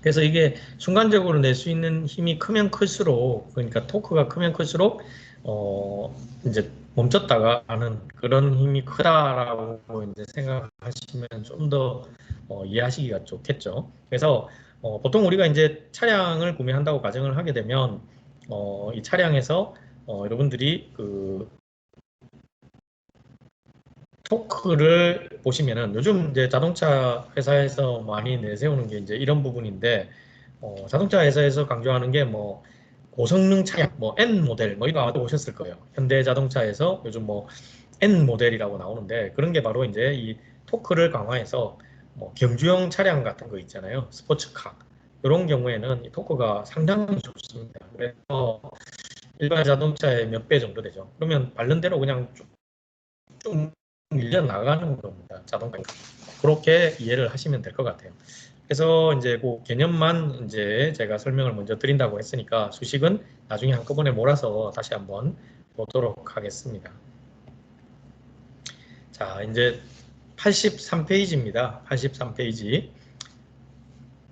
그래서 이게 순간적으로 낼 수 있는 힘이 크면 클수록 그러니까 토크가 크면 클수록 이제 멈췄다가 하는 그런 힘이 크다라고 이제 생각하시면 좀 더 이해하시기가 좋겠죠. 그래서 보통 우리가 이제 차량을 구매한다고 가정을 하게 되면 이 차량에서 여러분들이 그 토크를 보시면은 요즘 이제 자동차 회사에서 많이 내세우는 게 이제 이런 부분인데 자동차 회사에서 강조하는 게 뭐 고성능 차량, 뭐 N 모델 뭐 이거 아마도 보셨을 거예요. 현대 자동차에서 요즘 뭐 N 모델이라고 나오는데 그런 게 바로 이제 이 토크를 강화해서 뭐 경주용 차량 같은 거 있잖아요. 스포츠카 이런 경우에는 이 토크가 상당히 좋습니다. 그래서 일반 자동차의 몇 배 정도 되죠. 그러면 바른 대로 그냥 쭉 밀려 나가는 겁니다. 자동차. 그렇게 이해를 하시면 될 것 같아요. 그래서 이제 그 개념만 이제 제가 설명을 먼저 드린다고 했으니까 수식은 나중에 한꺼번에 몰아서 다시 한번 보도록 하겠습니다. 자, 이제 83페이지입니다. 83페이지.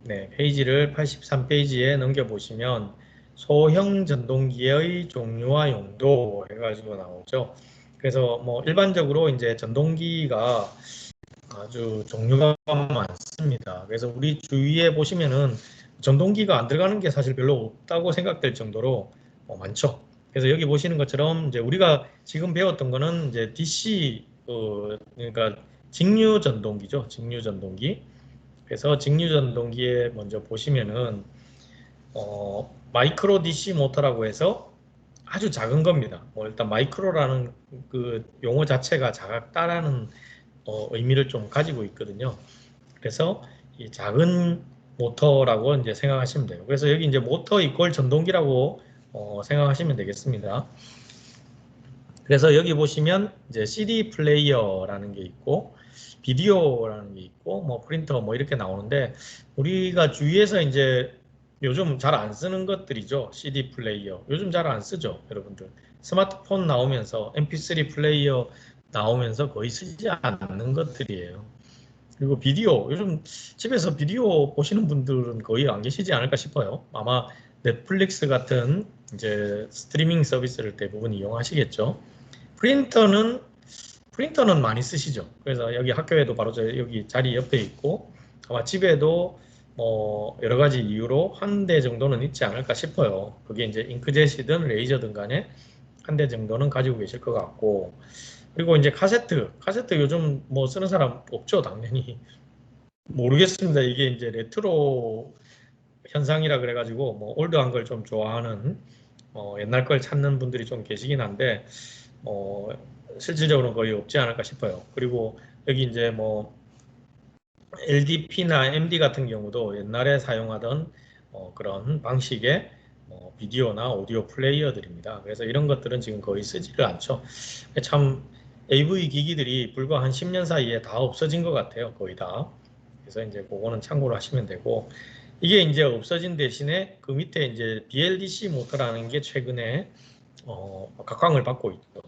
네, 페이지를 83페이지에 넘겨보시면 소형 전동기의 종류와 용도 해가지고 나오죠. 그래서 뭐 일반적으로 이제 전동기가 아주 종류가 많습니다. 그래서 우리 주위에 보시면은 전동기가 안 들어가는 게 사실 별로 없다고 생각될 정도로 많죠. 그래서 여기 보시는 것처럼 이제 우리가 지금 배웠던 거는 이제 DC 그러니까 직류 전동기죠. 직류 전동기. 그래서 직류 전동기에 먼저 보시면은 마이크로 DC 모터라고 해서 아주 작은 겁니다. 뭐 일단 마이크로라는 그 용어 자체가 작다라는 의미를 좀 가지고 있거든요. 그래서 이 작은 모터라고 이제 생각하시면 돼요. 그래서 여기 이제 모터 이퀄 전동기라고 생각하시면 되겠습니다. 그래서 여기 보시면 이제 CD 플레이어라는 게 있고 비디오라는 게 있고 뭐 프린터 뭐 이렇게 나오는데 우리가 주위에서 이제 요즘 잘 안 쓰는 것들이죠. CD 플레이어. 요즘 잘 안 쓰죠, 여러분들. 스마트폰 나오면서 MP3 플레이어 나오면서 거의 쓰지 않는 것들이에요. 그리고 비디오. 요즘 집에서 비디오 보시는 분들은 거의 안 계시지 않을까 싶어요. 아마 넷플릭스 같은 이제 스트리밍 서비스를 대부분 이용하시겠죠. 프린터는 프린터는 많이 쓰시죠. 그래서 여기 학교에도 바로 여기 자리 옆에 있고 아마 집에도 뭐 여러 가지 이유로 한 대 정도는 있지 않을까 싶어요. 그게 이제 잉크젯이든 레이저든 간에 한 대 정도는 가지고 계실 것 같고 그리고 이제 카세트 요즘 뭐 쓰는 사람 없죠, 당연히. 모르겠습니다. 이게 이제 레트로 현상이라 그래가지고 뭐 올드한 걸 좀 좋아하는 옛날 걸 찾는 분들이 좀 계시긴 한데 어, 실질적으로는 거의 없지 않을까 싶어요. 그리고 여기 이제 뭐 LDP나 MD 같은 경우도 옛날에 사용하던 그런 방식의 비디오나 오디오 플레이어들입니다. 그래서 이런 것들은 지금 거의 쓰지를 않죠. 참 AV 기기들이 불과 한 10년 사이에 다 없어진 것 같아요. 거의 다. 그래서 이제 그거는 참고로 하시면 되고 이게 이제 없어진 대신에 그 밑에 이제 BLDC 모터라는 게 최근에 각광을 받고 있죠.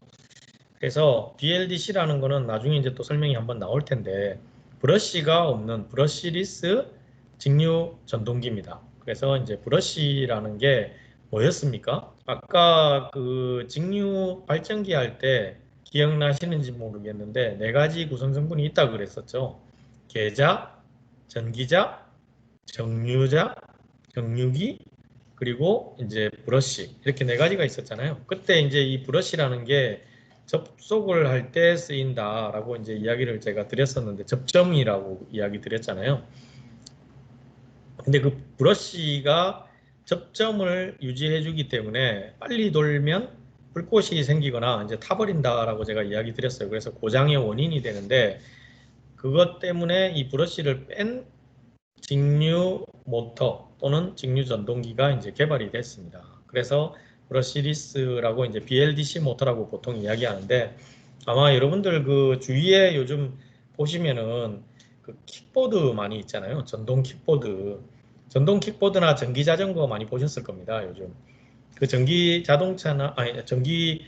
그래서 BLDC라는 거는 나중에 이제 또 설명이 한번 나올 텐데 브러쉬가 없는 브러쉬리스 직류 전동기입니다. 그래서 이제 브러쉬라는 게 뭐였습니까? 아까 그 직류 발전기 할 때 기억나시는지 모르겠는데 네 가지 구성 성분이 있다고 그랬었죠. 계자, 전기자, 정류자, 정류기, 그리고 이제 브러쉬 이렇게 네 가지가 있었잖아요. 그때 이제 이 브러쉬라는 게 접속을 할 때 쓰인다라고 이제 이야기를 제가 드렸었는데 접점이라고 이야기 드렸잖아요. 근데 그 브러쉬가 접점을 유지해 주기 때문에 빨리 돌면 불꽃이 생기거나 이제 타버린다라고 제가 이야기 드렸어요. 그래서 고장의 원인이 되는데 그것 때문에 이 브러쉬를 뺀 직류 모터 또는 직류 전동기가 이제 개발이 됐습니다. 그래서 브러시리스라고 이제 BLDC 모터라고 보통 이야기하는데 아마 여러분들 그 주위에 요즘 보시면은 그 킥보드 많이 있잖아요. 전동 킥보드. 전동 킥보드나 전기 자전거 많이 보셨을 겁니다. 요즘. 그 전기 자동차나 아니 전기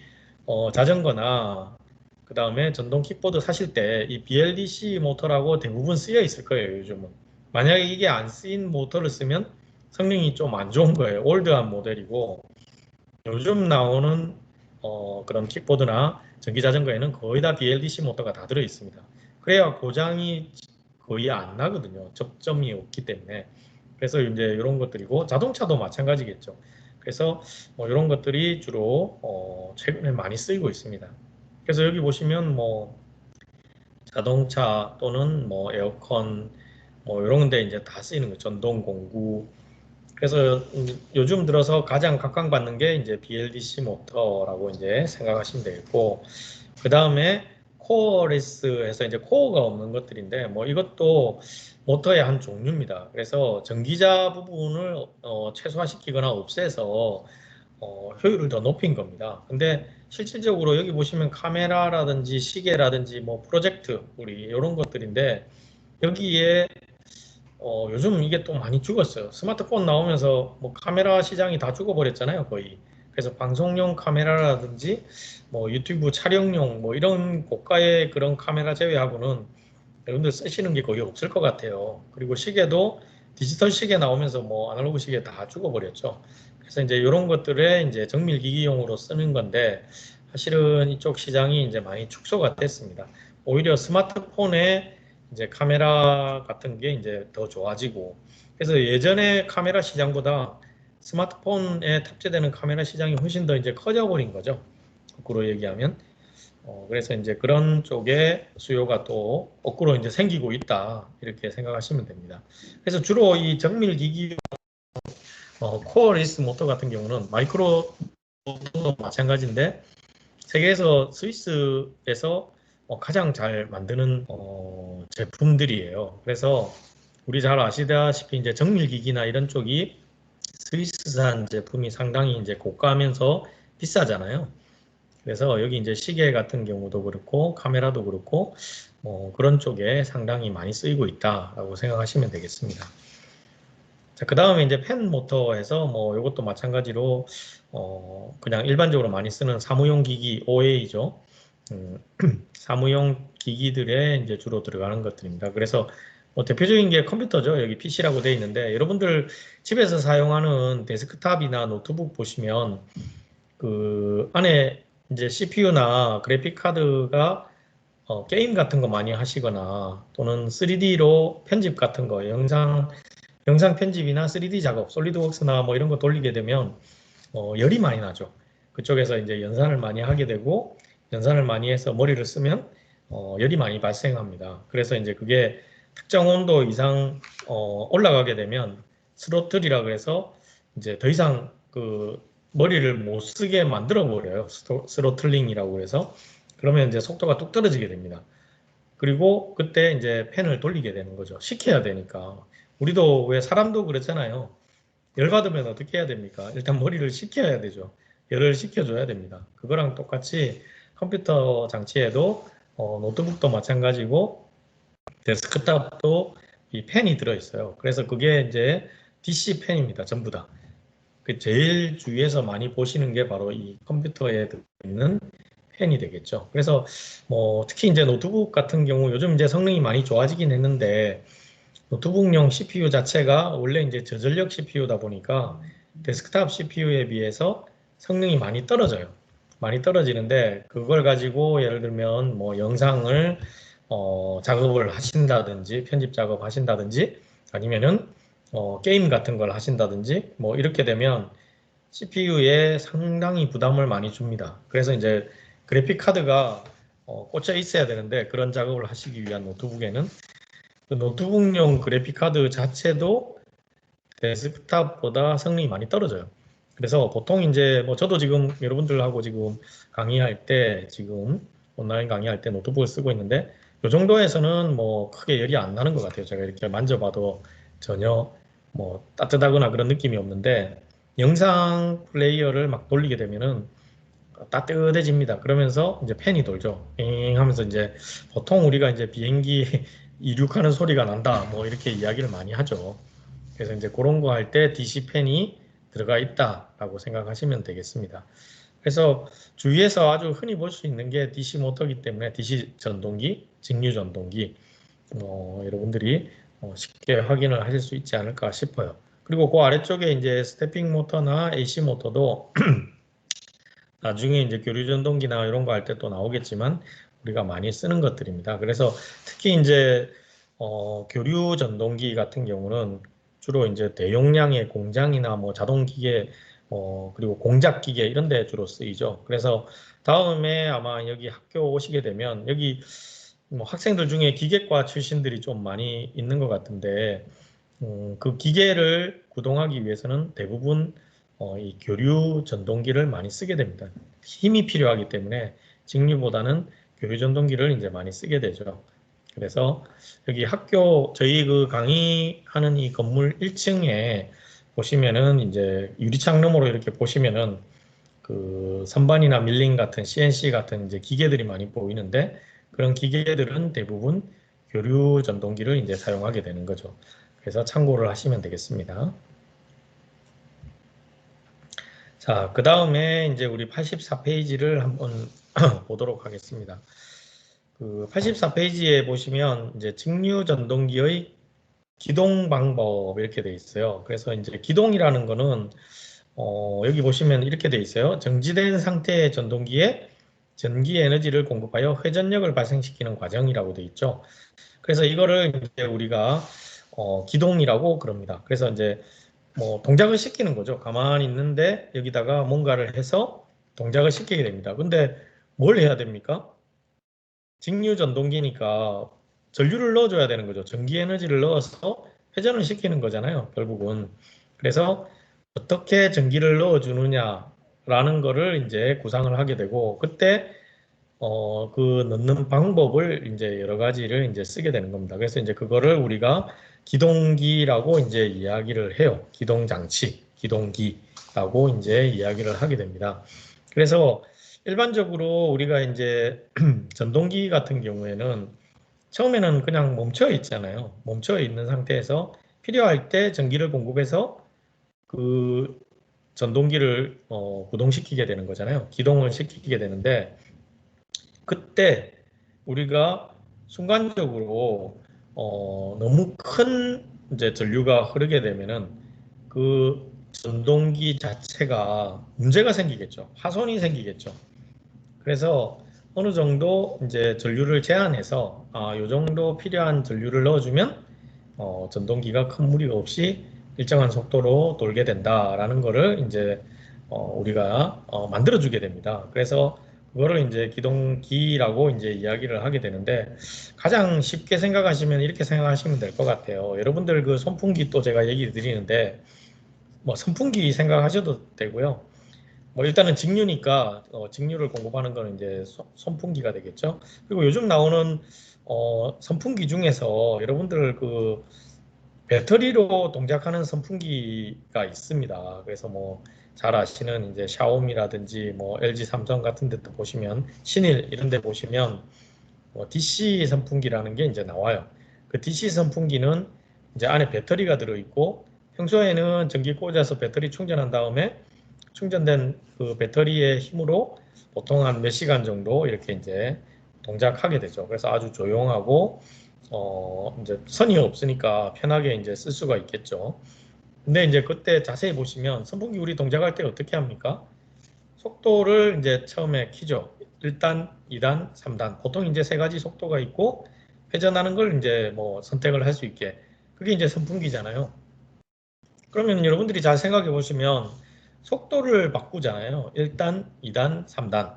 자전거나 그 다음에 전동 킥보드 사실 때 이 BLDC 모터라고 대부분 쓰여 있을 거예요, 요즘은. 만약에 이게 안 쓰인 모터를 쓰면 성능이 좀 안 좋은 거예요. 올드한 모델이고 요즘 나오는 그런 킥보드나 전기 자전거에는 거의 다 BLDC 모터가 다 들어 있습니다. 그래야 고장이 거의 안 나거든요. 접점이 없기 때문에. 그래서 이제 이런 것들이고 자동차도 마찬가지겠죠. 그래서 뭐 이런 것들이 주로 최근에 많이 쓰이고 있습니다. 그래서 여기 보시면 뭐 자동차 또는 뭐 에어컨 뭐 이런 데 이제 다 쓰이는 거 전동 공구. 그래서 요즘 들어서 가장 각광받는 게 이제 BLDC 모터라고 이제 생각하시면 되겠고 그 다음에 코어레스에서 이제 코어가 없는 것들인데 뭐 이것도 모터의 한 종류입니다. 그래서 전기자 부분을 최소화시키거나 없애서 효율을 더 높인 겁니다. 근데 실질적으로 여기 보시면 카메라라든지 시계라든지 뭐 프로젝트 우리 이런 것들인데 여기에 요즘 이게 또 많이 죽었어요. 스마트폰 나오면서 뭐 카메라 시장이 다 죽어버렸잖아요, 거의. 그래서 방송용 카메라라든지 뭐 유튜브 촬영용 뭐 이런 고가의 그런 카메라 제외하고는 여러분들 쓰시는 게 거의 없을 것 같아요. 그리고 시계도 디지털 시계 나오면서 뭐 아날로그 시계 다 죽어버렸죠. 그래서 이제 이런 것들에 이제 정밀 기기용으로 쓰는 건데 사실은 이쪽 시장이 이제 많이 축소가 됐습니다. 오히려 스마트폰에 이제 카메라 같은 게 이제 더 좋아지고 그래서 예전에 카메라 시장보다 스마트폰에 탑재되는 카메라 시장이 훨씬 더 이제 커져 버린 거죠. 거꾸로 얘기하면. 그래서 이제 그런 쪽에 수요가 또 거꾸로 이제 생기고 있다. 이렇게 생각하시면 됩니다. 그래서 주로 이 정밀 기기, 코어 리스 모터 같은 경우는 마이크로 보통도 마찬가지인데 세계에서 스위스에서 가장 잘 만드는 제품들이에요. 그래서 우리 잘 아시다시피 이제 정밀기기나 이런 쪽이 스위스산 제품이 상당히 이제 고가하면서 비싸잖아요. 그래서 여기 이제 시계 같은 경우도 그렇고 카메라도 그렇고 그런 쪽에 상당히 많이 쓰이고 있다라고 생각하시면 되겠습니다. 자, 그 다음에 이제 펜 모터에서 뭐 이것도 마찬가지로 그냥 일반적으로 많이 쓰는 사무용 기기 OA죠. 사무용 기기들에 이제 주로 들어가는 것들입니다. 그래서 뭐 대표적인 게 컴퓨터죠. 여기 PC라고 되어 있는데 여러분들 집에서 사용하는 데스크탑이나 노트북 보시면 그 안에 이제 CPU나 그래픽 카드가 게임 같은 거 많이 하시거나 또는 3D로 편집 같은 거 영상 편집이나 3D 작업, 솔리드웍스나 뭐 이런 거 돌리게 되면 열이 많이 나죠. 그쪽에서 이제 연산을 많이 하게 되고 연산을 많이 해서 머리를 쓰면 열이 많이 발생합니다. 그래서 이제 그게 특정 온도 이상 올라가게 되면 스로틀이라 그래서 이제 더 이상 그 머리를 못 쓰게 만들어 버려요. 스로틀링이라고 해서 그러면 이제 속도가 뚝 떨어지게 됩니다. 그리고 그때 이제 펜을 돌리게 되는 거죠. 식혀야 되니까. 우리도 왜 사람도 그렇잖아요. 열 받으면 어떻게 해야 됩니까? 일단 머리를 식혀야 되죠. 열을 식혀줘야 됩니다. 그거랑 똑같이 컴퓨터 장치에도 노트북도 마찬가지고 데스크탑도 이 펜이 들어있어요. 그래서 그게 이제 DC 펜입니다. 전부 다. 그 제일 주위에서 많이 보시는 게 바로 이 컴퓨터에 있는 펜이 되겠죠. 그래서 뭐 특히 이제 노트북 같은 경우 요즘 이제 성능이 많이 좋아지긴 했는데 노트북용 CPU 자체가 원래 이제 저전력 CPU다 보니까 데스크탑 CPU에 비해서 성능이 많이 떨어져요. 많이 떨어지는데 그걸 가지고 예를 들면 뭐 영상을 작업을 하신다든지 편집 작업 하신다든지 아니면은 게임 같은 걸 하신다든지 뭐 이렇게 되면 CPU에 상당히 부담을 많이 줍니다. 그래서 이제 그래픽 카드가 꽂혀 있어야 되는데 그런 작업을 하시기 위한 노트북에는 그 노트북용 그래픽 카드 자체도 데스크탑보다 성능이 많이 떨어져요. 그래서 보통 이제 뭐 저도 지금 여러분들하고 지금 강의할 때 지금 온라인 강의할 때 노트북을 쓰고 있는데 이 정도에서는 뭐 크게 열이 안 나는 것 같아요. 제가 이렇게 만져봐도 전혀 뭐 따뜻하거나 그런 느낌이 없는데 영상 플레이어를 막 돌리게 되면은 따뜻해집니다. 그러면서 이제 팬이 돌죠. 잉 하면서 이제 보통 우리가 이제 비행기 이륙하는 소리가 난다. 뭐 이렇게 이야기를 많이 하죠. 그래서 이제 그런 거 할 때 DC 팬이 들어가 있다라고 생각하시면 되겠습니다. 그래서 주위에서 아주 흔히 볼 수 있는 게 DC 모터기 때문에 DC 전동기, 직류 전동기, 여러분들이 쉽게 확인을 하실 수 있지 않을까 싶어요. 그리고 그 아래쪽에 이제 스태핑 모터나 AC 모터도 나중에 이제 교류 전동기나 이런 거 할 때 또 나오겠지만 우리가 많이 쓰는 것들입니다. 그래서 특히 이제 교류 전동기 같은 경우는 주로 이제 대용량의 공장이나 뭐 자동 기계 그리고 공작 기계 이런 데 주로 쓰이죠. 그래서 다음에 아마 여기 학교 오시게 되면 여기 뭐 학생들 중에 기계과 출신들이 좀 많이 있는 것 같은데 그 기계를 구동하기 위해서는 대부분 이 교류 전동기를 많이 쓰게 됩니다. 힘이 필요하기 때문에 직류보다는 교류 전동기를 이제 많이 쓰게 되죠. 그래서 여기 학교 저희 그 강의하는 이 건물 1층에 보시면은 이제 유리창 너머로 이렇게 보시면은 그 선반이나 밀링 같은 CNC 같은 이제 기계들이 많이 보이는데 그런 기계들은 대부분 교류 전동기를 이제 사용하게 되는 거죠. 그래서 참고를 하시면 되겠습니다. 자, 그 다음에 이제 우리 84페이지를 한번 보도록 하겠습니다. 그 84페이지에 보시면 이제 직류 전동기의 기동 방법 이렇게 돼 있어요. 그래서 이제 기동이라는 거는 여기 보시면 이렇게 돼 있어요. 정지된 상태의 전동기에 전기 에너지를 공급하여 회전력을 발생시키는 과정이라고 돼 있죠. 그래서 이거를 이제 우리가 기동이라고 그럽니다. 그래서 이제 뭐 동작을 시키는 거죠. 가만히 있는데 여기다가 뭔가를 해서 동작을 시키게 됩니다. 근데 뭘 해야 됩니까? 직류 전동기니까 전류를 넣어줘야 되는 거죠. 전기 에너지를 넣어서 회전을 시키는 거잖아요. 결국은. 그래서 어떻게 전기를 넣어주느냐 라는 거를 이제 구상을 하게 되고, 그때 그 넣는 방법을 이제 여러 가지를 이제 쓰게 되는 겁니다. 그래서 이제 그거를 우리가 기동기라고 이제 이야기를 해요. 기동장치, 기동기라고 이제 이야기를 하게 됩니다. 그래서 일반적으로 우리가 이제 전동기 같은 경우에는 처음에는 그냥 멈춰 있잖아요. 멈춰 있는 상태에서 필요할 때 전기를 공급해서 그 전동기를 구동시키게 되는 거잖아요. 기동을 시키게 되는데, 그때 우리가 순간적으로 너무 큰 이제 전류가 흐르게 되면은 그 전동기 자체가 문제가 생기겠죠. 파손이 생기겠죠. 그래서 어느 정도 이제 전류를 제한해서 요 정도 필요한 전류를 넣어주면 전동기가 큰 무리 없이 일정한 속도로 돌게 된다라는 거를 이제 우리가 만들어주게 됩니다. 그래서 그거를 이제 기동기라고 이제 이야기를 하게 되는데, 가장 쉽게 생각하시면 이렇게 생각하시면 될 것 같아요. 여러분들 그 선풍기 또 제가 얘기 드리는데, 뭐 선풍기 생각하셔도 되고요. 뭐 일단은 직류니까 직류를 공급하는 거는 이제 선풍기가 되겠죠. 그리고 요즘 나오는 선풍기 중에서 여러분들 그 배터리로 동작하는 선풍기가 있습니다. 그래서 뭐 잘 아시는 이제 샤오미라든지 뭐 LG 삼성 같은 데도 보시면, 신일 이런 데 보시면 DC 선풍기라는 게 이제 나와요. 그 DC 선풍기는 이제 안에 배터리가 들어 있고, 평소에는 전기 꽂아서 배터리 충전한 다음에 충전된 그 배터리의 힘으로 보통 한 몇 시간 정도 이렇게 이제 동작하게 되죠. 그래서 아주 조용하고 이제 선이 없으니까 편하게 이제 쓸 수가 있겠죠. 근데 이제 그때 자세히 보시면 선풍기 우리 동작할 때 어떻게 합니까? 속도를 이제 처음에 키죠. 1단, 2단, 3단. 보통 이제 세 가지 속도가 있고, 회전하는 걸 이제 뭐 선택을 할 수 있게. 그게 이제 선풍기잖아요. 그러면 여러분들이 잘 생각해 보시면 속도를 바꾸잖아요. 1단, 2단, 3단.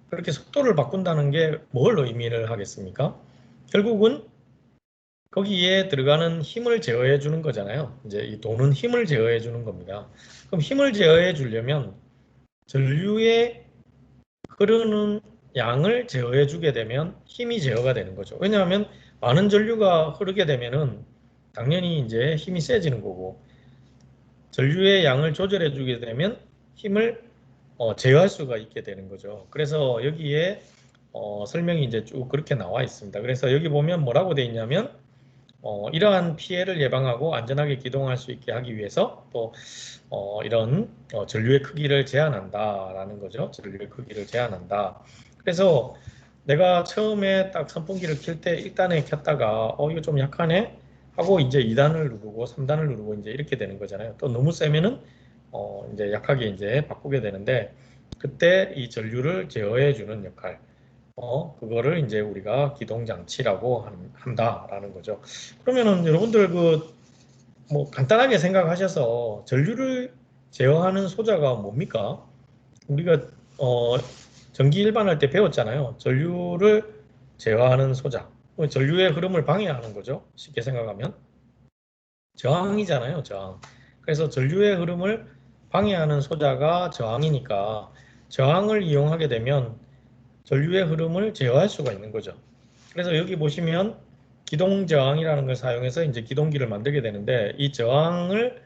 그렇게 속도를 바꾼다는 게 뭘 의미를 하겠습니까? 결국은 거기에 들어가는 힘을 제어해 주는 거잖아요. 이제 이 도는 힘을 제어해 주는 겁니다. 그럼 힘을 제어해 주려면 전류의 흐르는 양을 제어해 주게 되면 힘이 제어가 되는 거죠. 왜냐하면 많은 전류가 흐르게 되면은 당연히 이제 힘이 세지는 거고, 전류의 양을 조절해 주게 되면 힘을 제어할 수가 있게 되는 거죠. 그래서 여기에 설명이 이제 쭉 그렇게 나와 있습니다. 그래서 여기 보면 뭐라고 돼 있냐면, 이러한 피해를 예방하고 안전하게 기동할 수 있게 하기 위해서 또 이런 전류의 크기를 제한한다라는 거죠. 전류의 크기를 제한한다. 그래서 내가 처음에 딱 선풍기를 켤 때 1단에 켰다가 이거 좀 약하네 하고 이제 2단을 누르고 3단을 누르고 이제 이렇게 되는 거잖아요. 또 너무 세면은 이제 약하게 이제 바꾸게 되는데, 그때 이 전류를 제어해 주는 역할, 그거를 이제 우리가 기동장치라고 한다라는 거죠. 그러면은 여러분들 그 뭐 간단하게 생각하셔서 전류를 제어하는 소자가 뭡니까? 우리가 어 전기 일반할 때 배웠잖아요. 전류를 제어하는 소자. 전류의 흐름을 방해하는 거죠. 쉽게 생각하면 저항이잖아요, 저항. 그래서 전류의 흐름을 방해하는 소자가 저항이니까, 저항을 이용하게 되면 전류의 흐름을 제어할 수가 있는 거죠. 그래서 여기 보시면 기동 저항이라는 걸 사용해서 이제 기동기를 만들게 되는데, 이 저항을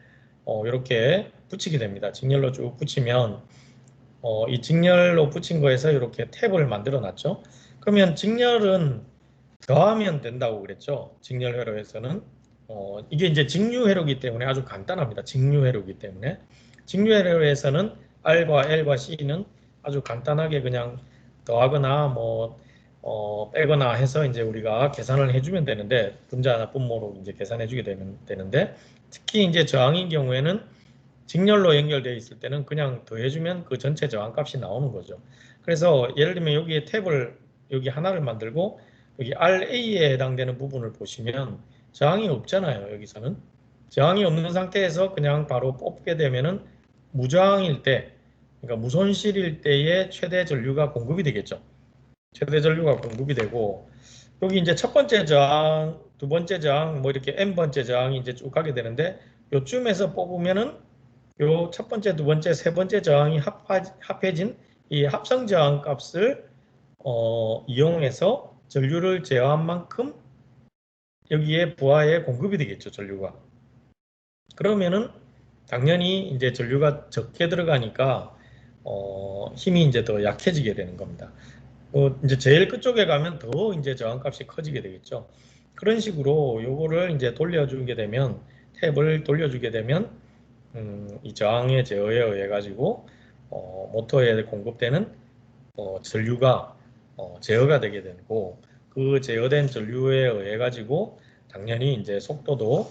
이렇게 붙이게 됩니다. 직렬로 쭉 붙이면 이 직렬로 붙인 거에서 이렇게 탭을 만들어 놨죠. 그러면 직렬은 더하면 된다고 그랬죠. 직렬 회로에서는 이게 이제 직류 회로이기 때문에 아주 간단합니다. 직류 회로이기 때문에 직류 회로에서는 R과 L과 C는 아주 간단하게 그냥 더하거나 뭐 빼거나 해서 이제 우리가 계산을 해주면 되는데, 분자나 분모로 이제 계산해주게 되는데, 특히 이제 저항인 경우에는 직렬로 연결되어 있을 때는 그냥 더해주면 그 전체 저항값이 나오는 거죠. 그래서 예를 들면 여기에 탭을 여기 하나를 만들고 여기 RA에 해당되는 부분을 보시면 저항이 없잖아요. 여기서는 저항이 없는 상태에서 그냥 바로 뽑게 되면은 무저항일 때, 그러니까 무손실일 때의 최대 전류가 공급이 되겠죠. 최대 전류가 공급이 되고, 여기 이제 첫 번째 저항, 두 번째 저항, 뭐 이렇게 n 번째 저항이 이제 쭉 가게 되는데, 요쯤에서 뽑으면은 요 첫 번째, 두 번째, 세 번째 저항이 합해진 이 합성 저항 값을 이용해서 전류를 제어한 만큼 여기에 부하에 공급이 되겠죠, 전류가. 그러면은 당연히 이제 전류가 적게 들어가니까 힘이 이제 더 약해지게 되는 겁니다. 이제 제일 끝쪽에 가면 더 이제 저항값이 커지게 되겠죠. 그런 식으로 요거를 이제 돌려주게 되면 탭을 돌려주게 되면 이 저항의 제어에 의해 가지고 모터에 공급되는 전류가 제어가 되게 되고 그 제어된 전류에 의해 가지고 당연히 이제 속도도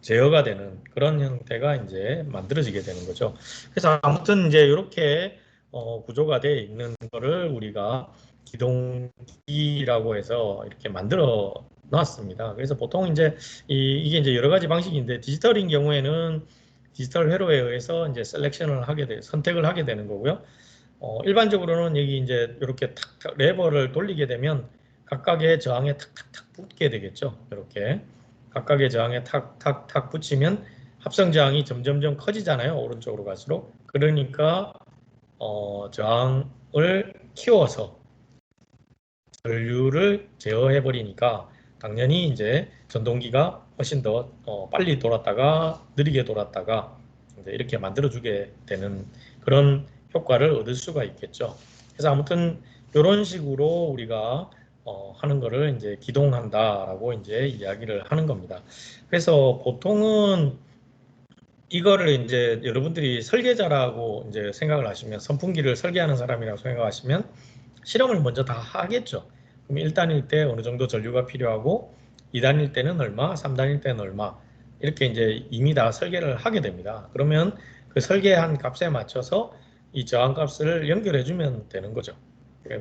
제어가 되는 그런 형태가 이제 만들어지게 되는 거죠. 그래서 아무튼 이제 이렇게 구조가 되어 있는 거를 우리가 기동기라고 해서 이렇게 만들어 놨습니다. 그래서 보통 이제 이게 이제 여러 가지 방식인데 디지털인 경우에는 디지털 회로에 의해서 이제 셀렉션을 선택을 하게 되는 거고요. 일반적으로는 여기 이제 이렇게 탁탁 레버를 돌리게 되면 각각의 저항에 탁탁탁 붙게 되겠죠. 이렇게 각각의 저항에 탁탁탁 붙이면 합성 저항이 점점점 커지잖아요. 오른쪽으로 갈수록. 그러니까 저항을 키워서 전류를 제어해 버리니까 당연히 이제 전동기가 훨씬 더 빨리 돌았다가 느리게 돌았다가 이제 이렇게 만들어주게 되는 그런 효과를 얻을 수가 있겠죠. 그래서 아무튼 이런 식으로 우리가 하는 거를 이제 기동한다라고 이제 이야기를 하는 겁니다. 그래서 보통은 이거를 이제 여러분들이 설계자라고 이제 생각을 하시면 선풍기를 설계하는 사람이라고 생각하시면 실험을 먼저 다 하겠죠. 그럼 1단일 때 어느 정도 전류가 필요하고 2단일 때는 얼마, 3단일 때는 얼마 이렇게 이제 이미 다 설계를 하게 됩니다. 그러면 그 설계한 값에 맞춰서 이 저항 값을 연결해 주면 되는 거죠.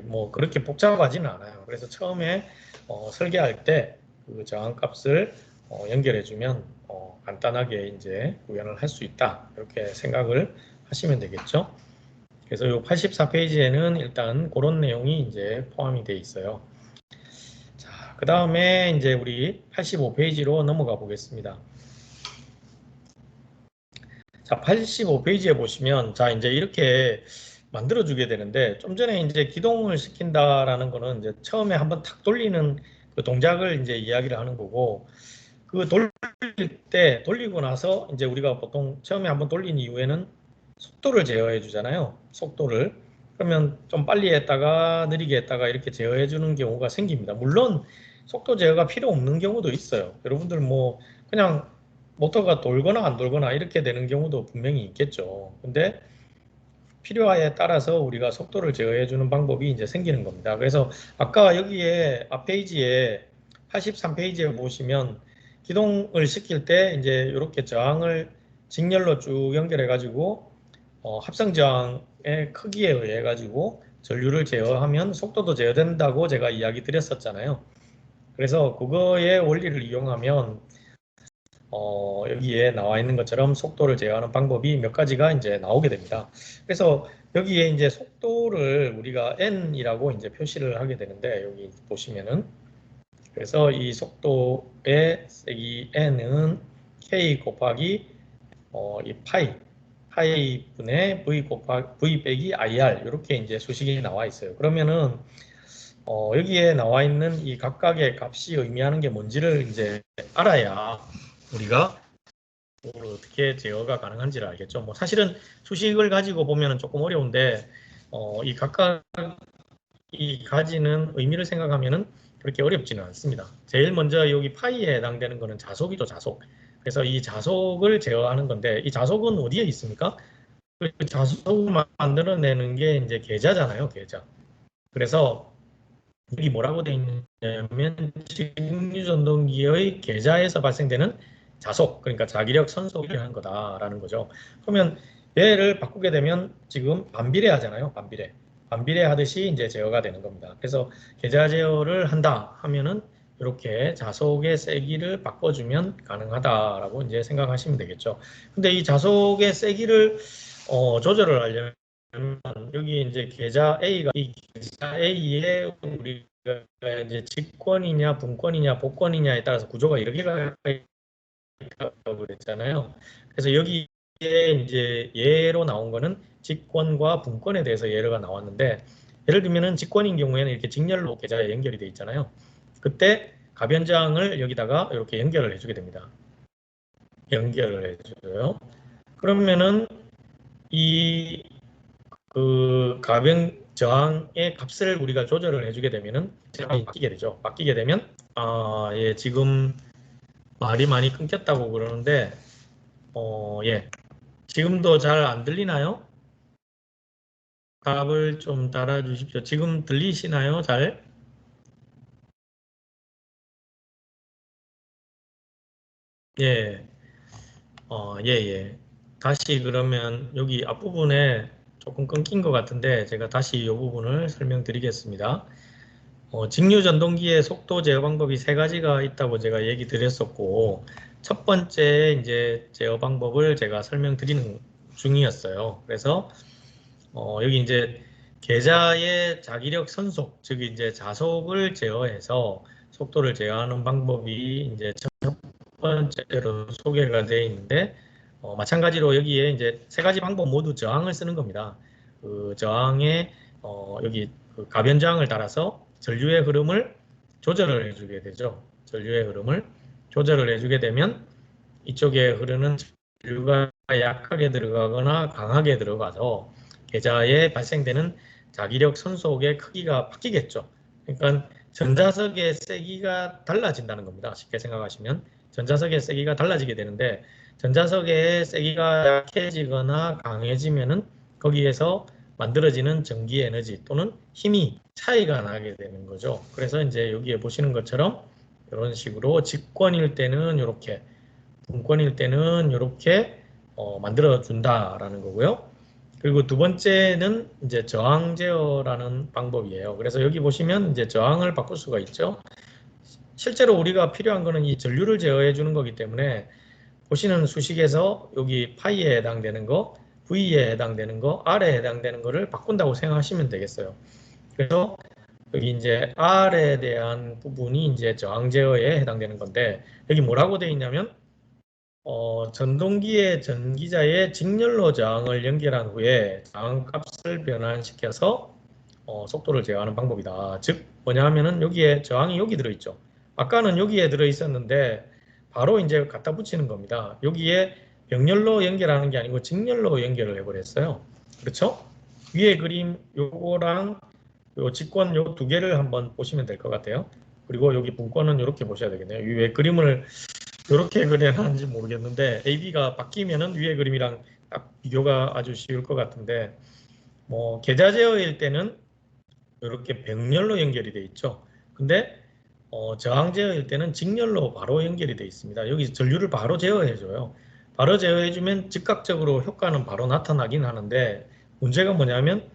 뭐 그렇게 복잡하지는 않아요. 그래서 처음에 설계할 때 그 저항 값을 연결해 주면 간단하게 이제 구현을 할 수 있다. 이렇게 생각을 하시면 되겠죠. 그래서 이 84페이지에는 일단 그런 내용이 이제 포함이 되어 있어요. 자, 그 다음에 이제 우리 85페이지로 넘어가 보겠습니다. 자, 85페이지에 보시면 자, 이제 이렇게 만들어 주게 되는데 좀 전에 이제 기동을 시킨다라는 거는 이제 처음에 한번 탁 돌리는 그 동작을 이제 이야기를 하는 거고 그 돌릴 때 돌리고 나서 이제 우리가 보통 처음에 한번 돌린 이후에는 속도를 제어해 주잖아요. 속도를. 그러면 좀 빨리 했다가 느리게 했다가 이렇게 제어해 주는 경우가 생깁니다. 물론 속도 제어가 필요 없는 경우도 있어요. 여러분들 뭐 그냥 모터가 돌거나 안 돌거나 이렇게 되는 경우도 분명히 있겠죠. 근데 필요에 따라서 우리가 속도를 제어해 주는 방법이 이제 생기는 겁니다. 그래서 아까 여기에 앞 페이지에 83페이지에 보시면 기동을 시킬 때 이제 이렇게 저항을 직렬로 쭉 연결해 가지고 합성 저항의 크기에 의해 가지고 전류를 제어하면 속도도 제어된다고 제가 이야기 드렸었잖아요. 그래서 그거의 원리를 이용하면 여기에 나와 있는 것처럼 속도를 제어하는 방법이 몇 가지가 이제 나오게 됩니다. 그래서 여기에 이제 속도를 우리가 n이라고 이제 표시를 하게 되는데 여기 보시면은 그래서 이 속도의 세기 n은 k 곱하기 이 파이 분의 v 빼기 ir 이렇게 이제 수식이 나와 있어요. 그러면은 여기에 나와 있는 이 각각의 값이 의미하는 게 뭔지를 이제 알아야 우리가 그걸 어떻게 제어가 가능한지를 알겠죠. 뭐 사실은 수식을 가지고 보면 조금 어려운데 이 각각이 가지는 의미를 생각하면은 그렇게 어렵지는 않습니다. 제일 먼저 여기 파이에 해당되는 거는 자속이죠, 자속. 그래서 이 자속을 제어하는 건데 이 자속은 어디에 있습니까? 그 자속을 만들어내는 게 이제 계좌잖아요, 계좌. 그래서 여기 뭐라고 되어 있냐면 직류 전동기의 계좌에서 발생되는 자속, 그러니까 자기력 선속을 하는 거다라는 거죠. 그러면 얘를 바꾸게 되면 지금 반비례 하잖아요. 반비례 하듯이 이제 제어가 되는 겁니다. 그래서 계좌 제어를 한다 하면은 이렇게 자속의 세기를 바꿔주면 가능하다라고 이제 생각하시면 되겠죠. 근데 이 자속의 세기를 조절을 하려면 여기 이제 계좌 A가 이 계좌 A에 우리가 이제 직권이냐 분권이냐 복권이냐에 따라서 구조가 이렇게 있다고 그랬잖아요. 그래서 여기 이제 예로 나온 거는 직권과 분권에 대해서 예가 나왔는데, 예를 들면은 직권인 경우에는 이렇게 직렬로 계좌에 연결이 돼 있잖아요. 그때 가변장을 여기다가 이렇게 연결을 해주게 됩니다. 연결을 해줘요. 그러면은 이 그 가변 저항의 값을 우리가 조절을 해주게 되면은 바뀌게 되죠. 바뀌게 되면 예, 지금 말이 많이 끊겼다고 그러는데 예, 지금도 잘 안 들리나요? 답을 좀 달아주십시오. 지금 들리시나요? 잘? 예, 예, 예. 다시 그러면 여기 앞부분에 조금 끊긴 것 같은데 제가 다시 이 부분을 설명드리겠습니다. 직류 전동기의 속도 제어 방법이 세 가지가 있다고 제가 얘기 드렸었고, 첫 번째 이제 제어 방법을 제가 설명드리는 중이었어요. 그래서 여기 이제 계좌의 자기력 선속, 즉 이제 자속을 제어해서 속도를 제어하는 방법이 이제 첫 번째로 소개가 되어 있는데, 마찬가지로 여기에 이제 세 가지 방법 모두 저항을 쓰는 겁니다. 그 저항에 여기 그 가변저항을 따라서 전류의 흐름을 조절을 해주게 되죠. 전류의 흐름을 조절을 해주게 되면 이쪽에 흐르는 전류가 약하게 들어가거나 강하게 들어가서 계좌에 발생되는 자기력 선속의 크기가 바뀌겠죠. 그러니까 전자석의 세기가 달라진다는 겁니다. 쉽게 생각하시면 전자석의 세기가 달라지게 되는데, 전자석의 세기가 약해지거나 강해지면은 거기에서 만들어지는 전기 에너지 또는 힘이 차이가 나게 되는 거죠. 그래서 이제 여기에 보시는 것처럼 이런 식으로 직권일 때는 이렇게, 분권일 때는 이렇게 만들어 준다라는 거고요. 그리고 두 번째는 이제 저항 제어라는 방법이에요. 그래서 여기 보시면 이제 저항을 바꿀 수가 있죠. 실제로 우리가 필요한 거는 이 전류를 제어해 주는 거기 때문에 보시는 수식에서 여기 파이에 해당되는 거, V에 해당되는 거, R에 해당되는 거를 바꾼다고 생각하시면 되겠어요. 그래서 여기 이제 R에 대한 부분이 이제 저항 제어에 해당되는 건데, 여기 뭐라고 되어 있냐면 전동기의 전기자의 직렬로 저항을 연결한 후에 저항값을 변환시켜서 속도를 제어하는 방법이다. 즉 뭐냐 하면은 여기에 저항이 여기 들어있죠. 아까는 여기에 들어있었는데 바로 이제 갖다 붙이는 겁니다. 여기에 병렬로 연결하는 게 아니고 직렬로 연결을 해버렸어요. 그렇죠? 위에 그림 요거랑 요 직권 요 두 개를 한번 보시면 될 것 같아요. 그리고 여기 분권은 이렇게 보셔야 되겠네요. 위에 그림을 이렇게 그려놨는지 모르겠는데 AB가 바뀌면은 위에 그림이랑 딱 비교가 아주 쉬울 것 같은데, 뭐 계좌 제어일 때는 이렇게 병렬로 연결이 돼 있죠. 근데 저항 제어일 때는 직렬로 바로 연결이 돼 있습니다. 여기 전류를 바로 제어해 줘요. 바로 제어해 주면 즉각적으로 효과는 바로 나타나긴 하는데, 문제가 뭐냐면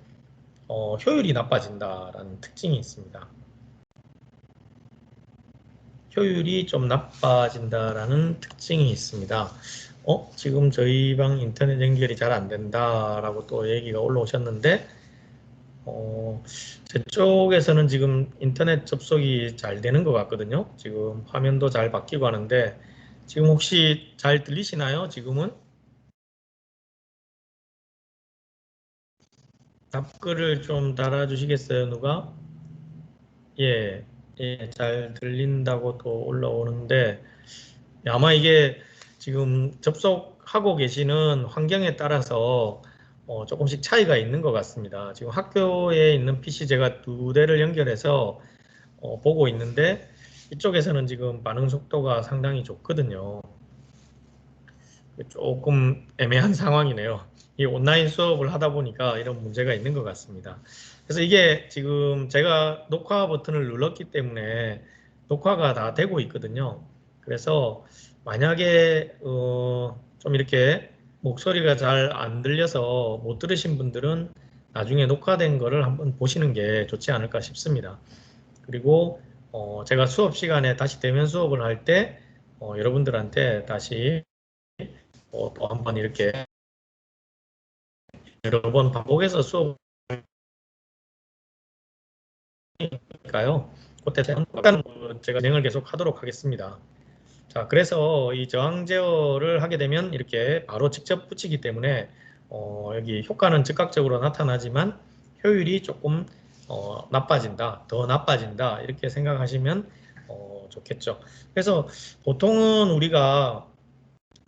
효율이 나빠진다라는 특징이 있습니다. 효율이 좀 나빠진다라는 특징이 있습니다. 지금 저희 방 인터넷 연결이 잘 안 된다라고 또 얘기가 올라오셨는데, 제 쪽에서는 지금 인터넷 접속이 잘 되는 것 같거든요. 지금 화면도 잘 바뀌고 하는데, 지금 혹시 잘 들리시나요? 지금은? 답글을 좀 달아주시겠어요, 누가? 예, 예, 잘 들린다고 또 올라오는데, 아마 이게 지금 접속하고 계시는 환경에 따라서 조금씩 차이가 있는 것 같습니다. 지금 학교에 있는 PC 제가 두 대를 연결해서 보고 있는데, 이쪽에서는 지금 반응 속도가 상당히 좋거든요. 조금 애매한 상황이네요. 이 온라인 수업을 하다 보니까 이런 문제가 있는 것 같습니다. 그래서 이게 지금 제가 녹화 버튼을 눌렀기 때문에 녹화가 다 되고 있거든요. 그래서 만약에 좀 이렇게 목소리가 잘 안 들려서 못 들으신 분들은 나중에 녹화된 거를 한번 보시는 게 좋지 않을까 싶습니다. 그리고 제가 수업 시간에 다시 대면 수업을 할 때 여러분들한테 다시 또 한번 이렇게 여러 번 반복해서 수업이니까요. 그때 제가 진행을 계속 하도록 하겠습니다. 자, 그래서 이 저항 제어를 하게 되면 이렇게 바로 직접 붙이기 때문에 여기 효과는 즉각적으로 나타나지만 효율이 조금 나빠진다, 더 나빠진다 이렇게 생각하시면 좋겠죠. 그래서 보통은 우리가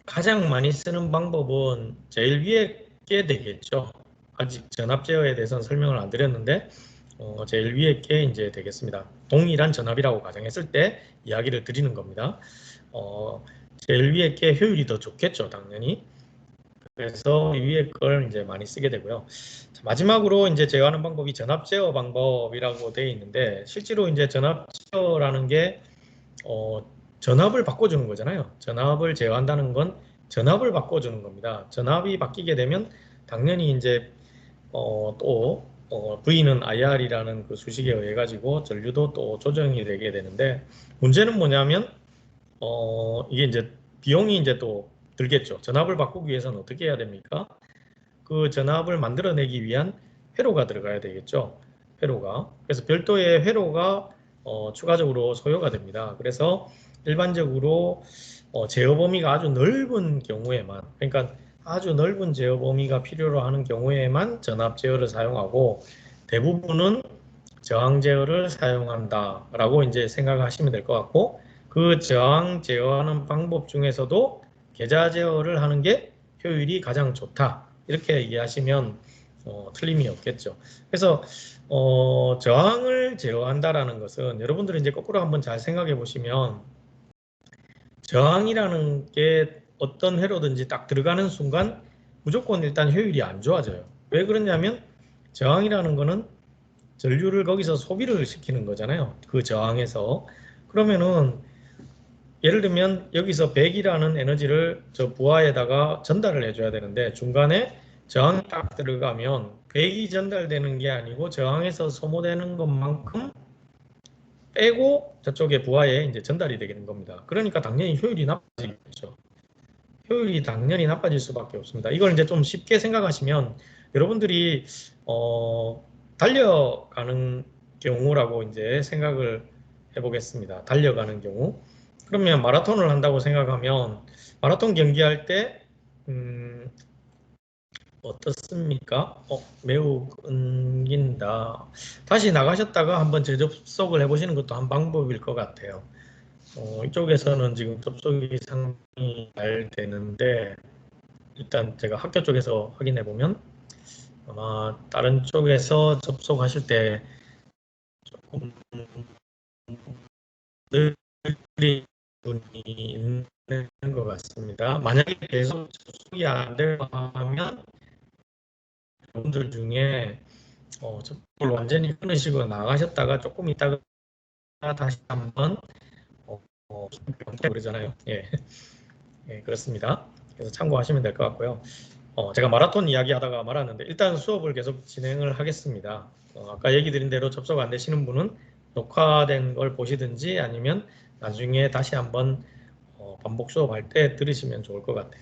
가장 많이 쓰는 방법은 제일 위에 게 되겠죠. 아직 전압 제어에 대해서는 설명을 안 드렸는데 제일 위에 게 이제 되겠습니다. 동일한 전압이라고 가정했을 때 이야기를 드리는 겁니다. 제일 위에 게 효율이 더 좋겠죠, 당연히. 그래서 이 위에 걸 이제 많이 쓰게 되고요. 자, 마지막으로 이제 제어하는 방법이 전압 제어 방법이라고 되어 있는데 실제로 이제 전압 제어라는 게 전압을 바꿔주는 거잖아요. 전압을 제어한다는 건 전압을 바꿔주는 겁니다. 전압이 바뀌게 되면 당연히 이제 또 V는 IR이라는 그 수식에 의해 가지고 전류도 또 조정이 되게 되는데 문제는 뭐냐면 이게 이제 비용이 이제 또 들겠죠. 전압을 바꾸기 위해서는 어떻게 해야 됩니까? 그 전압을 만들어내기 위한 회로가 들어가야 되겠죠. 회로가. 그래서 별도의 회로가 추가적으로 소요가 됩니다. 그래서 일반적으로 제어 범위가 아주 넓은 경우에만, 그러니까 아주 넓은 제어 범위가 필요로 하는 경우에만 전압 제어를 사용하고 대부분은 저항 제어를 사용한다라고 이제 생각하시면 될 것 같고 그 저항 제어하는 방법 중에서도 계좌 제어를 하는 게 효율이 가장 좋다 이렇게 얘기하시면 틀림이 없겠죠. 그래서 저항을 제어한다라는 것은 여러분들이 이제 거꾸로 한번 잘 생각해 보시면 저항이라는 게 어떤 회로든지 딱 들어가는 순간 무조건 일단 효율이 안 좋아져요. 왜 그러냐면 저항이라는 거는 전류를 거기서 소비를 시키는 거잖아요. 그 저항에서. 그러면은 예를 들면 여기서 100이라는 에너지를 저 부하에다가 전달을 해줘야 되는데 중간에 저항이 딱 들어가면 100이 전달되는 게 아니고 저항에서 소모되는 것만큼 빼고 저쪽에 부하에 이제 전달이 되는 겁니다. 그러니까 당연히 효율이 나빠지겠죠. 효율이 당연히 나빠질 수밖에 없습니다. 이걸 이제 좀 쉽게 생각하시면 여러분들이 달려가는 경우라고 이제 생각을 해보겠습니다. 달려가는 경우. 그러면 마라톤을 한다고 생각하면 마라톤 경기할 때 어떻습니까? 매우 끊긴다. 다시 나가셨다가 한번 재접속을 해보시는 것도 한 방법일 것 같아요. 이쪽에서는 지금 접속이 상당히 잘 되는데 일단 제가 학교 쪽에서 확인해 보면 아마 다른 쪽에서 접속하실 때 조금 느린 분이 있는 것 같습니다. 만약에 계속 접속이 안 되고 하면 여러분들 중에 접속을 완전히 끊으시고 나가셨다가 조금 있다가 다시 한번 그러잖아요. 예. 예, 그렇습니다. 그래서 참고하시면 될 것 같고요. 제가 마라톤 이야기하다가 말았는데 일단 수업을 계속 진행을 하겠습니다. 아까 얘기 드린 대로 접속 안 되시는 분은 녹화된 걸 보시든지 아니면 나중에 다시 한번 반복 수업할 때 들으시면 좋을 것 같아요.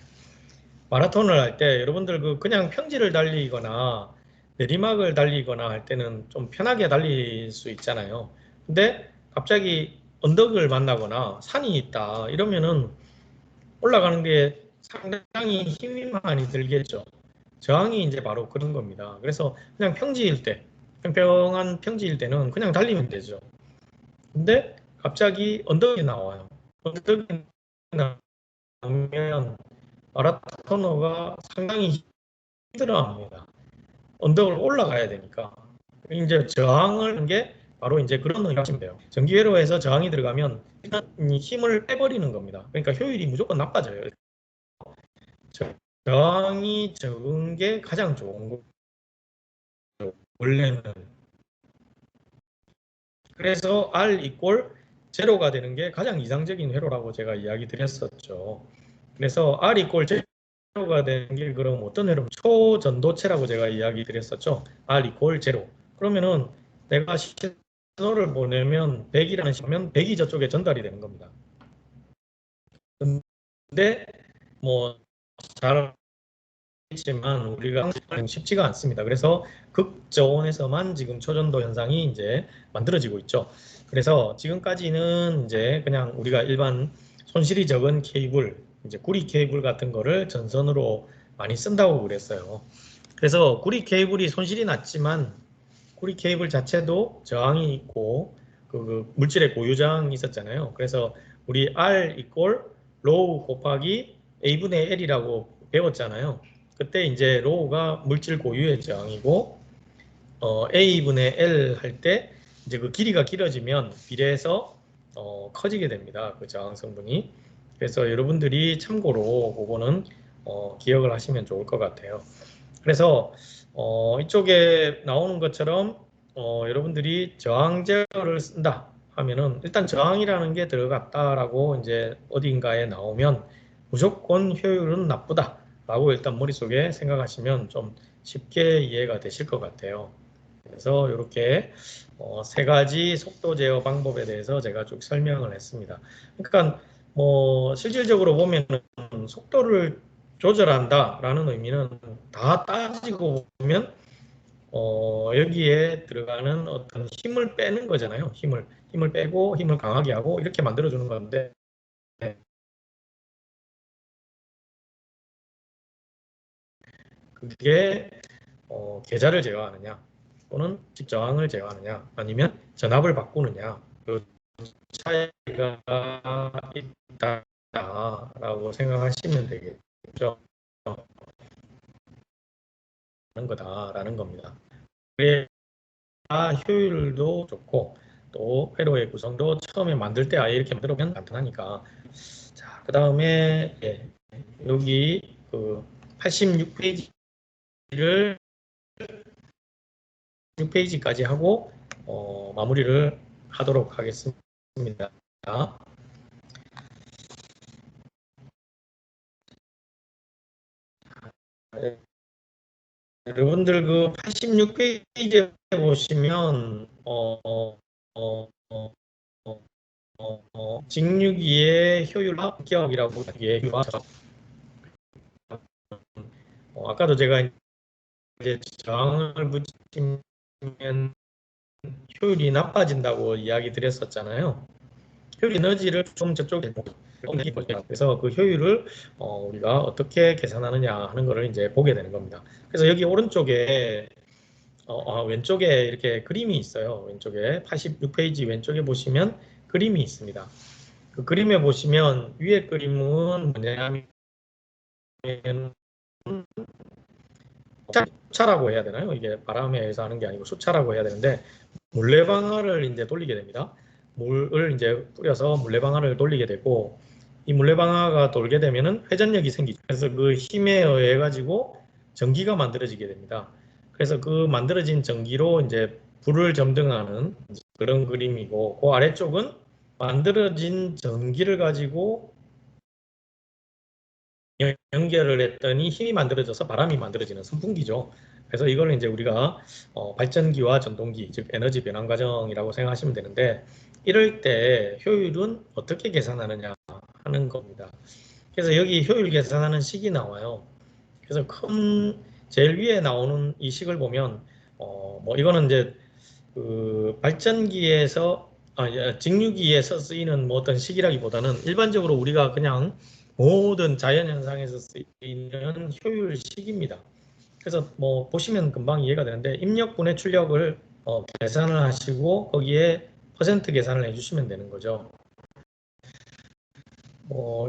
마라톤을 할 때 여러분들 그냥 평지를 달리거나 내리막을 달리거나 할 때는 좀 편하게 달릴 수 있잖아요. 근데 갑자기 언덕을 만나거나 산이 있다 이러면은 올라가는 게 상당히 힘이 많이 들겠죠. 저항이 이제 바로 그런 겁니다. 그래서 그냥 평지일 때, 평평한 평지일 때는 그냥 달리면 되죠. 근데 갑자기 언덕이 나와요. 언덕이 나오면 마라토너가 상당히 힘들어합니다. 언덕을 올라가야 되니까. 이제 저항을 하는 게 바로 이제 그런 의미가 하시면 돼요. 전기회로에서 저항이 들어가면 일단 힘을 빼버리는 겁니다. 그러니까 효율이 무조건 나빠져요. 저항이 적은 게 가장 좋은 거죠. 원래는. 그래서 R 이꼴 제로가 되는 게 가장 이상적인 회로라고 제가 이야기 드렸었죠. 그래서 R 이꼴 제로가 되는 게 그럼 어떤 회로? 초전도체라고 제가 이야기 드렸었죠. R 이꼴 제로. 그러면은 내가 신호를 보내면 100이라는 신호면 100이 저쪽에 전달이 되는 겁니다. 근데 뭐잘 지만 우리가 쉽지가 않습니다. 그래서 극저온에서만 지금 초전도 현상이 이제 만들어지고 있죠. 그래서 지금까지는 이제 그냥 우리가 일반 손실이 적은 케이블, 이제 구리 케이블 같은 거를 전선으로 많이 쓴다고 그랬어요. 그래서 구리 케이블이 손실이 났지만 구리 케이블 자체도 저항이 있고 그 물질의 고유 저항이 있었잖아요. 그래서 우리 R 이꼴 로우 곱하기 A분의 L이라고 배웠잖아요. 그때 이제 로우가 물질 고유의 저항이고 A분의 L 할 때 이제 그 길이가 길어지면 비례해서 커지게 됩니다. 그 저항 성분이. 그래서 여러분들이 참고로 그거는 기억을 하시면 좋을 것 같아요. 그래서 이쪽에 나오는 것처럼 여러분들이 저항 제어를 쓴다 하면은 일단 저항이라는 게 들어갔다라고 이제 어딘가에 나오면 무조건 효율은 나쁘다라고 일단 머릿속에 생각하시면 좀 쉽게 이해가 되실 것 같아요. 그래서 이렇게 세 가지 속도 제어 방법에 대해서 제가 쭉 설명을 했습니다. 그러니까 뭐 실질적으로 보면 속도를 조절한다라는 의미는 다 따지고 보면 여기에 들어가는 어떤 힘을 빼는 거잖아요. 힘을 빼고 힘을 강하게 하고 이렇게 만들어주는 건데 그게 계좌를 제어하느냐 또는 집저항을 제어하느냐 아니면 전압을 바꾸느냐 그 차이가 있다라고 생각하시면 되겠죠. 하는 거다라는 겁니다. 그래야 효율도 좋고 또 회로의 구성도 처음에 만들 때 아예 이렇게 만들면 간단하니까. 자, 그 다음에 여기 그 86페이지를 6페이지까지 하고 마무리를 하도록 하겠습니다. 여러분들 그 86페이지에 보시면 직류기의 효율화 합격이라고 이게 아까도 제가 이제 저항을 붙이면 효율이 나빠진다고 이야기 드렸었잖아요. 효율 에너지를 좀 저쪽에 그래서 그 효율을 우리가 어떻게 계산하느냐 하는 것을 이제 보게 되는 겁니다. 그래서 여기 오른쪽에 왼쪽에 이렇게 그림이 있어요. 왼쪽에 86페이지 왼쪽에 보시면 그림이 있습니다. 그 그림에 보시면 위에 그림은 뭐냐면 수차라고 해야 되나요? 이게 바람에 의해서 하는 게 아니고 수차라고 해야 되는데 물레방아를 이제 돌리게 됩니다. 물을 이제 뿌려서 물레방아를 돌리게 되고 이 물레방아가 돌게 되면은 회전력이 생기죠. 그래서 그 힘에 의해 가지고 전기가 만들어지게 됩니다. 그래서 그 만들어진 전기로 이제 불을 점등하는 그런 그림이고 그 아래쪽은 만들어진 전기를 가지고 연결을 했더니 힘이 만들어져서 바람이 만들어지는 선풍기죠. 그래서 이걸 이제 우리가 발전기와 전동기, 즉 에너지 변환 과정이라고 생각하시면 되는데 이럴 때 효율은 어떻게 계산하느냐 하는 겁니다. 그래서 여기 효율 계산하는 식이 나와요. 그래서 제일 위에 나오는 이 식을 보면 뭐 이거는 이제 그 발전기에서 직류기에서 쓰이는 뭐 어떤 식이라기보다는 일반적으로 우리가 그냥 모든 자연현상에서 쓰이는 효율식입니다. 그래서 뭐 보시면 금방 이해가 되는데 입력분의 출력을 계산을 하시고 거기에 퍼센트 계산을 해주시면 되는 거죠.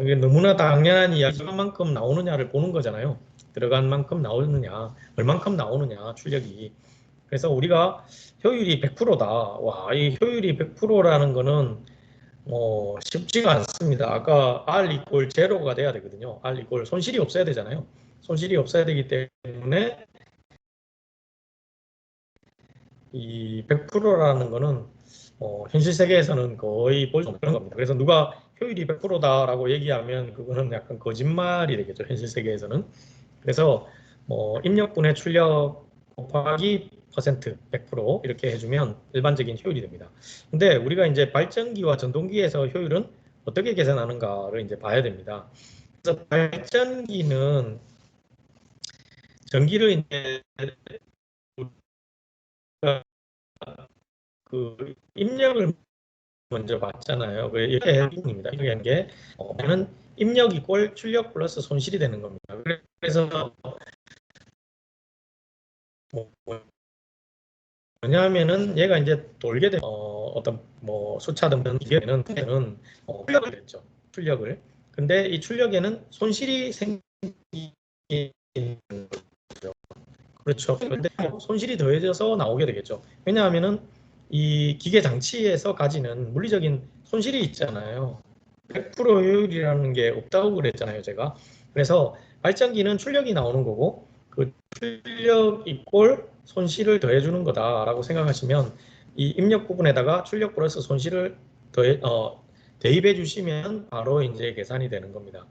이게 너무나 당연한 이야기가 만큼 나오느냐를 보는 거잖아요. 들어간 만큼 나오느냐, 얼만큼 나오느냐 출력이. 그래서 우리가 효율이 100%다. 와, 이 효율이 100%라는 거는 쉽지가 않습니다. 아까 R 이꼴 제로가 돼야 되거든요. R 이꼴 손실이 없어야 되잖아요. 손실이 없어야 되기 때문에 이 100%라는 거는 현실 세계에서는 거의 볼 수 없는 겁니다. 그래서 누가 효율이 100%다라고 얘기하면 그거는 약간 거짓말이 되겠죠. 현실 세계에서는. 그래서 입력분의 출력 곱하기 퍼센트 100% 이렇게 해주면 일반적인 효율이 됩니다. 근데 우리가 이제 발전기와 전동기에서 효율은 어떻게 계산하는가를 이제 봐야 됩니다. 그래서 발전기는 전기를 이제 그 입력을 먼저 봤잖아요. 이렇게 부분입니다. 이게 는 입력 이꼴 출력 플러스 손실이 되는 겁니다. 그래서 뭐냐면은 얘가 이제 돌게 되면 어떤 뭐 수차든 기계는 출력을 했죠. 출력을. 근데 이 출력에는 손실이 생기는 거죠. 그렇죠. 근데 손실이 더해져서 나오게 되겠죠. 왜냐하면은 이 기계 장치에서 가지는 물리적인 손실이 있잖아요. 100% 효율이라는 게 없다고 그랬잖아요, 제가. 그래서 발전기는 출력이 나오는 거고 그 출력 이꼴 손실을 더해주는 거다라고 생각하시면 이 입력 부분에다가 출력 플러스 손실을 대입해 주시면 바로 이제 계산이 되는 겁니다.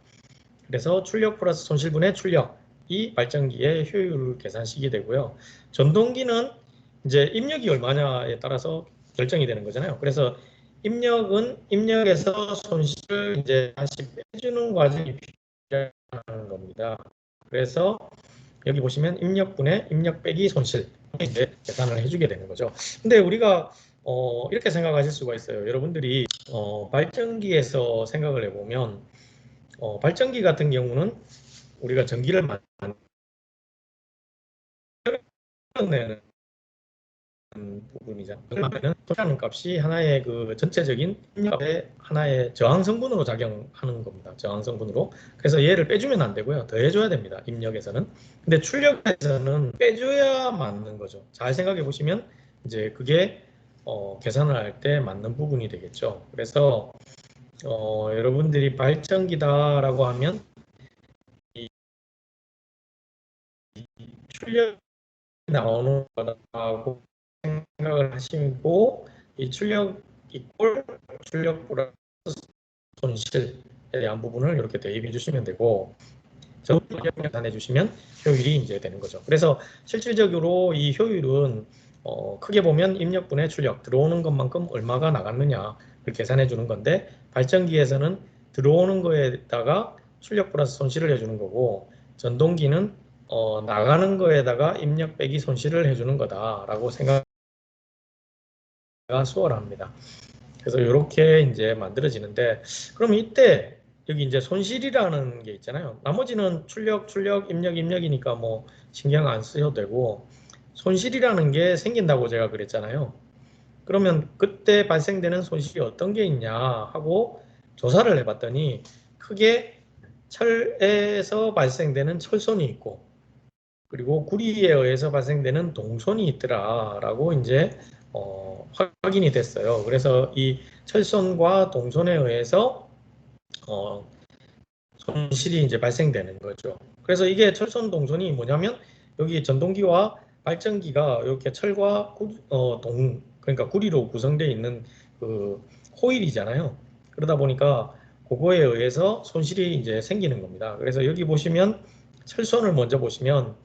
그래서 출력 플러스 손실분의 출력이 발전기의 효율 계산식이 되고요. 전동기는 이제 입력이 얼마냐에 따라서 결정이 되는 거잖아요. 그래서 입력은 입력에서 손실을 이제 다시 빼주는 과정이 필요한 겁니다. 그래서 여기 보시면 입력분의 입력 빼기 손실 이제 계산을 해주게 되는 거죠. 근데 우리가 이렇게 생각하실 수가 있어요. 여러분들이 발전기에서 생각을 해보면 발전기 같은 경우는 우리가 전기를 만들어내는 부분이죠. 그러면 소비하는 값이 하나의 그 전체적인 입력의 하나의 저항 성분으로 작용하는 겁니다. 저항 성분으로. 그래서 얘를 빼주면 안 되고요. 더해줘야 됩니다. 입력에서는. 근데 출력에서는 빼줘야 맞는 거죠. 잘 생각해 보시면 이제 그게 계산을 할 때 맞는 부분이 되겠죠. 그래서 여러분들이 발전기다라고 하면 이 출력 나오는 거라고 생각을 하시고 이 출력 이꼴 출력 플러스 손실에 대한 부분을 이렇게 대입해 주시면 되고 전압 계산해 주시면 효율이 이제 되는 거죠. 그래서 실질적으로 이 효율은 크게 보면 입력분의 출력 들어오는 것만큼 얼마가 나갔느냐를 계산해 주는 건데 발전기에서는 들어오는 거에다가 출력 플러스 손실을 해주는 거고 전동기는 나가는 거에다가 입력 빼기 손실을 해주는 거다라고 생각가 수월합니다. 그래서 이렇게 이제 만들어지는데 그럼 이때 여기 이제 손실이라는 게 있잖아요. 나머지는 출력, 입력이니까 뭐 신경 안 쓰셔도 되고 손실이라는 게 생긴다고 제가 그랬잖아요. 그러면 그때 발생되는 손실이 어떤 게 있냐 하고 조사를 해봤더니 크게 철에서 발생되는 철손이 있고 그리고 구리에 의해서 발생되는 동손이 있더라라고 이제 확인이 됐어요. 그래서 이 철손과 동손에 의해서 손실이 이제 발생되는 거죠. 그래서 이게 철손 동손이 뭐냐면 여기 전동기와 발전기가 이렇게 철과 그러니까 구리로 구성되어 있는 그 호일이잖아요. 그러다 보니까 그거에 의해서 손실이 이제 생기는 겁니다. 그래서 여기 보시면 철손을 먼저 보시면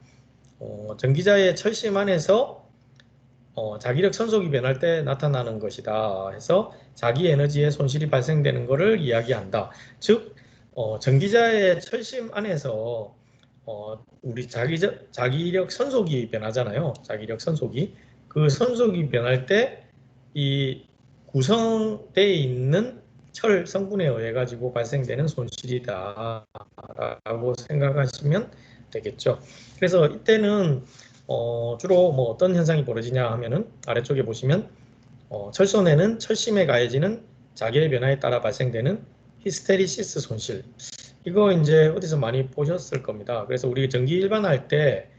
전기자의 철심 안에서 자기력 선속이 변할 때 나타나는 것이다 해서 자기 에너지의 손실이 발생되는 것을 이야기한다. 즉 전기자의 철심 안에서 우리 자기력 선속이 변하잖아요. 자기력 선속이 그 선속이 변할 때 이 구성되어 있는 철 성분에 의해 가지고 발생되는 손실이다라고 생각하시면 되겠죠. 그래서 이때는 주로 뭐 어떤 현상이 벌어지냐 하면은 아래쪽에 보시면 철선에는 철심에 가해지는 자기의 변화에 따라 발생되는 히스테리시스 손실. 이거 이제 어디서 많이 보셨을 겁니다. 그래서 우리 전기 일반할 때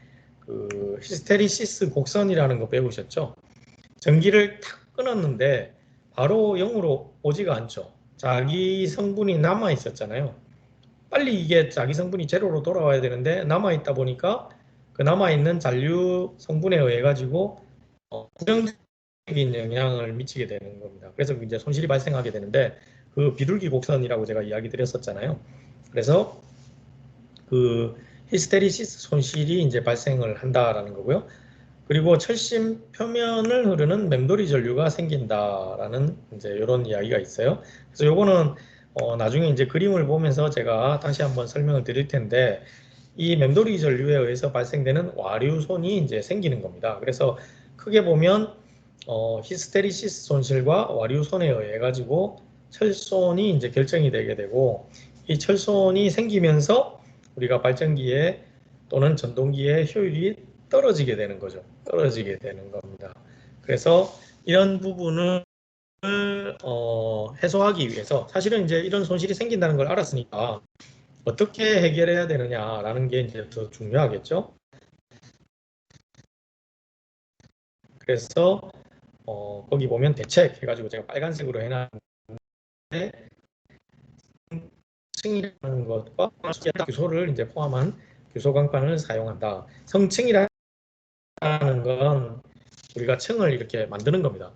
그 히스테리시스 곡선이라는 거 배우셨죠? 전기를 탁 끊었는데 바로 0으로 오지가 않죠. 자기 성분이 남아 있었잖아요. 빨리 이게 자기 성분이 제로로 돌아와야 되는데 남아있다 보니까 그 남아있는 잔류 성분에 의해 가지고 부정적인 영향을 미치게 되는 겁니다. 그래서 이제 손실이 발생하게 되는데 그 비둘기 곡선이라고 제가 이야기 드렸었잖아요. 그래서 그 히스테리시스 손실이 이제 발생을 한다라는 거고요. 그리고 철심 표면을 흐르는 맴돌이 전류가 생긴다라는 이제 이런 이야기가 있어요. 그래서 요거는 나중에 이제 그림을 보면서 제가 다시 한번 설명을 드릴 텐데 이 맴돌이 전류에 의해서 발생되는 와류손이 이제 생기는 겁니다. 그래서 크게 보면 히스테리시스 손실과 와류손에 의해 가지고 철손이 이제 결정이 되게 되고, 이 철손이 생기면서 우리가 발전기에 또는 전동기의 효율이 떨어지게 되는 거죠. 떨어지게 되는 겁니다. 그래서 이런 부분을 해소하기 위해서, 사실은 이제 이런 손실이 생긴다는 걸 알았으니까 어떻게 해결해야 되느냐라는 게 이제 더 중요하겠죠. 그래서 거기 보면 대책 해가지고 제가 빨간색으로 해놨는데, 성층이라는 것과 규소를 이제 포함한 규소광판을 사용한다. 성층이라는 건 우리가 층을 이렇게 만드는 겁니다.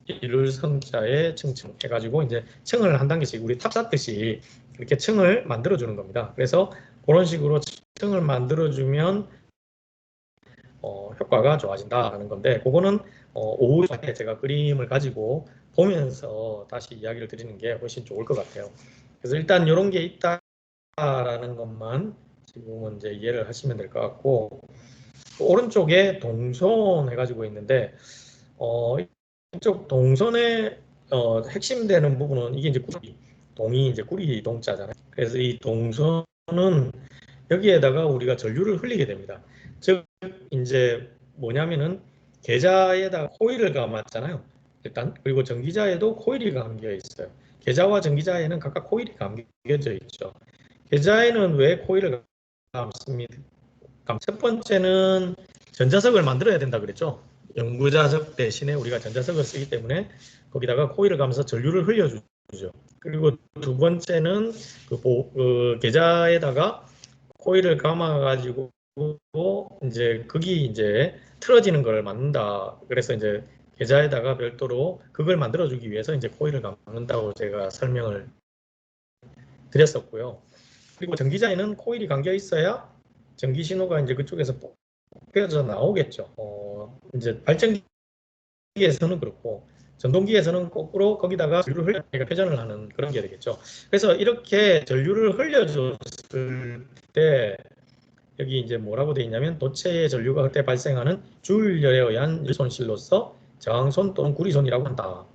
이룰 성자의 층층 해가지고 이제 층을 한 단계씩 우리 탑 쌓듯이 이렇게 층을 만들어 주는 겁니다. 그래서 그런 식으로 층을 만들어 주면 효과가 좋아진다는 건데, 그거는 오후에 제가 그림을 가지고 보면서 다시 이야기를 드리는 게 훨씬 좋을 것 같아요. 그래서 일단 이런 게 있다라는 것만 지금은 이제 이해를 하시면 될 것 같고, 오른쪽에 동선 해가지고 있는데, 이쪽 동선의 핵심되는 부분은 이게 이제 구리, 동이 이제 구리 동자잖아요. 그래서 이 동선은 여기에다가 우리가 전류를 흘리게 됩니다. 즉 이제 뭐냐면은 계자에다 코일을 감았잖아요. 일단, 그리고 전기자에도 코일이 감겨 있어요. 계자와 전기자에는 각각 코일이 감겨져 있죠. 계자에는 왜 코일을 감습니다? 첫 번째는 전자석을 만들어야 된다 그랬죠. 연구자석 대신에 우리가 전자석을 쓰기 때문에 거기다가 코일을 감아서 전류를 흘려주죠. 그리고 두 번째는 그 계자에다가 코일을 감아가지고 이제 극이 이제 틀어지는 걸 막는다. 그래서 이제 계자에다가 별도로 극을 만들어주기 위해서 이제 코일을 감는다고 제가 설명을 드렸었고요. 그리고 전기자에는 코일이 감겨 있어야 전기 신호가 이제 그쪽에서 뽑혀져 나오겠죠. 이제 발전기에서는 그렇고, 전동기에서는 거꾸로 거기다가 전류를 흘려 회전을 하는 그런 게 되겠죠. 그래서 이렇게 전류를 흘려줬을 때 여기 이제 뭐라고 되어 있냐면, 도체의 전류가 그때 발생하는 주율열에 의한 손실로서 저항손 또는 구리손이라고 한다.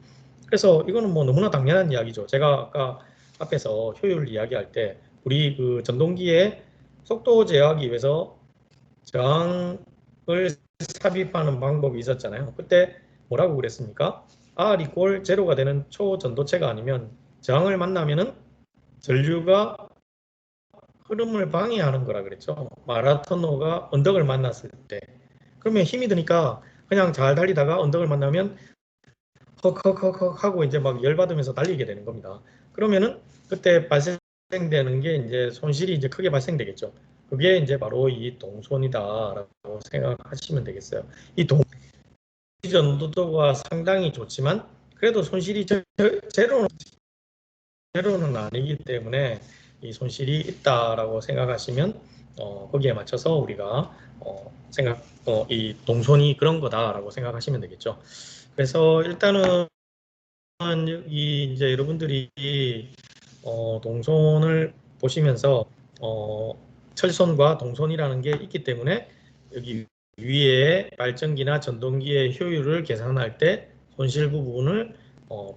그래서 이거는 뭐 너무나 당연한 이야기죠. 제가 아까 앞에서 효율 이야기할 때 우리 그 전동기의 속도 제어하기 위해서 저항을 삽입하는 방법이 있었잖아요. 그때 뭐라고 그랬습니까? R 이퀄 제로가 되는 초전도체가 아니면 저항을 만나면은 전류가 흐름을 방해하는 거라 그랬죠. 마라토너가 언덕을 만났을 때. 그러면 힘이 드니까 그냥 잘 달리다가 언덕을 만나면 헉헉헉헉 하고 이제 막 열받으면서 달리게 되는 겁니다. 그러면은 그때 발생되는 게 이제 손실이 이제 크게 발생되겠죠. 그게 이제 바로 이 동손이다라고 생각하시면 되겠어요. 이 전도도가 상당히 좋지만 그래도 손실이 제로는 아니기 때문에 이 손실이 있다라고 생각하시면 거기에 맞춰서 우리가 이 동손이 그런 거다라고 생각하시면 되겠죠. 그래서 일단은 이 이제 여러분들이 동손을 보시면서 철손과 동손이라는 게 있기 때문에 여기 위에 발전기나 전동기의 효율을 계산할 때 손실 부분을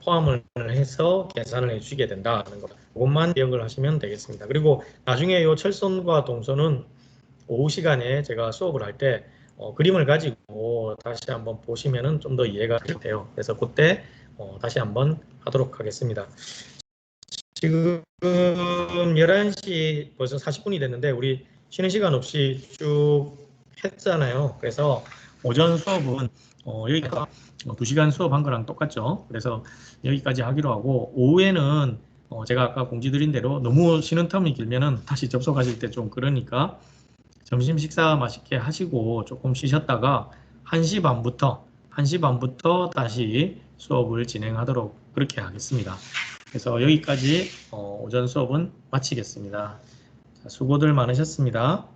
포함을 해서 계산을 해주게 된다는 것. 그것만 기억을 하시면 되겠습니다. 그리고 나중에 이 철손과 동손은 오후 시간에 제가 수업을 할 때 그림을 가지고 다시 한번 보시면은 좀 더 이해가 돼요. 그래서 그때 다시 한번 하도록 하겠습니다. 지금 11시 벌써 40분이 됐는데 우리 쉬는 시간 없이 쭉 했잖아요. 그래서 오전 수업은 여기가 2시간 수업한 거랑 똑같죠. 그래서 여기까지 하기로 하고, 오후에는 제가 아까 공지 드린 대로 너무 쉬는 텀이 길면은 다시 접속하실 때 좀 그러니까 점심 식사 맛있게 하시고 조금 쉬셨다가 1시 반부터 다시 수업을 진행하도록 그렇게 하겠습니다. 그래서 여기까지 오전 수업은 마치겠습니다. 자, 수고들 많으셨습니다.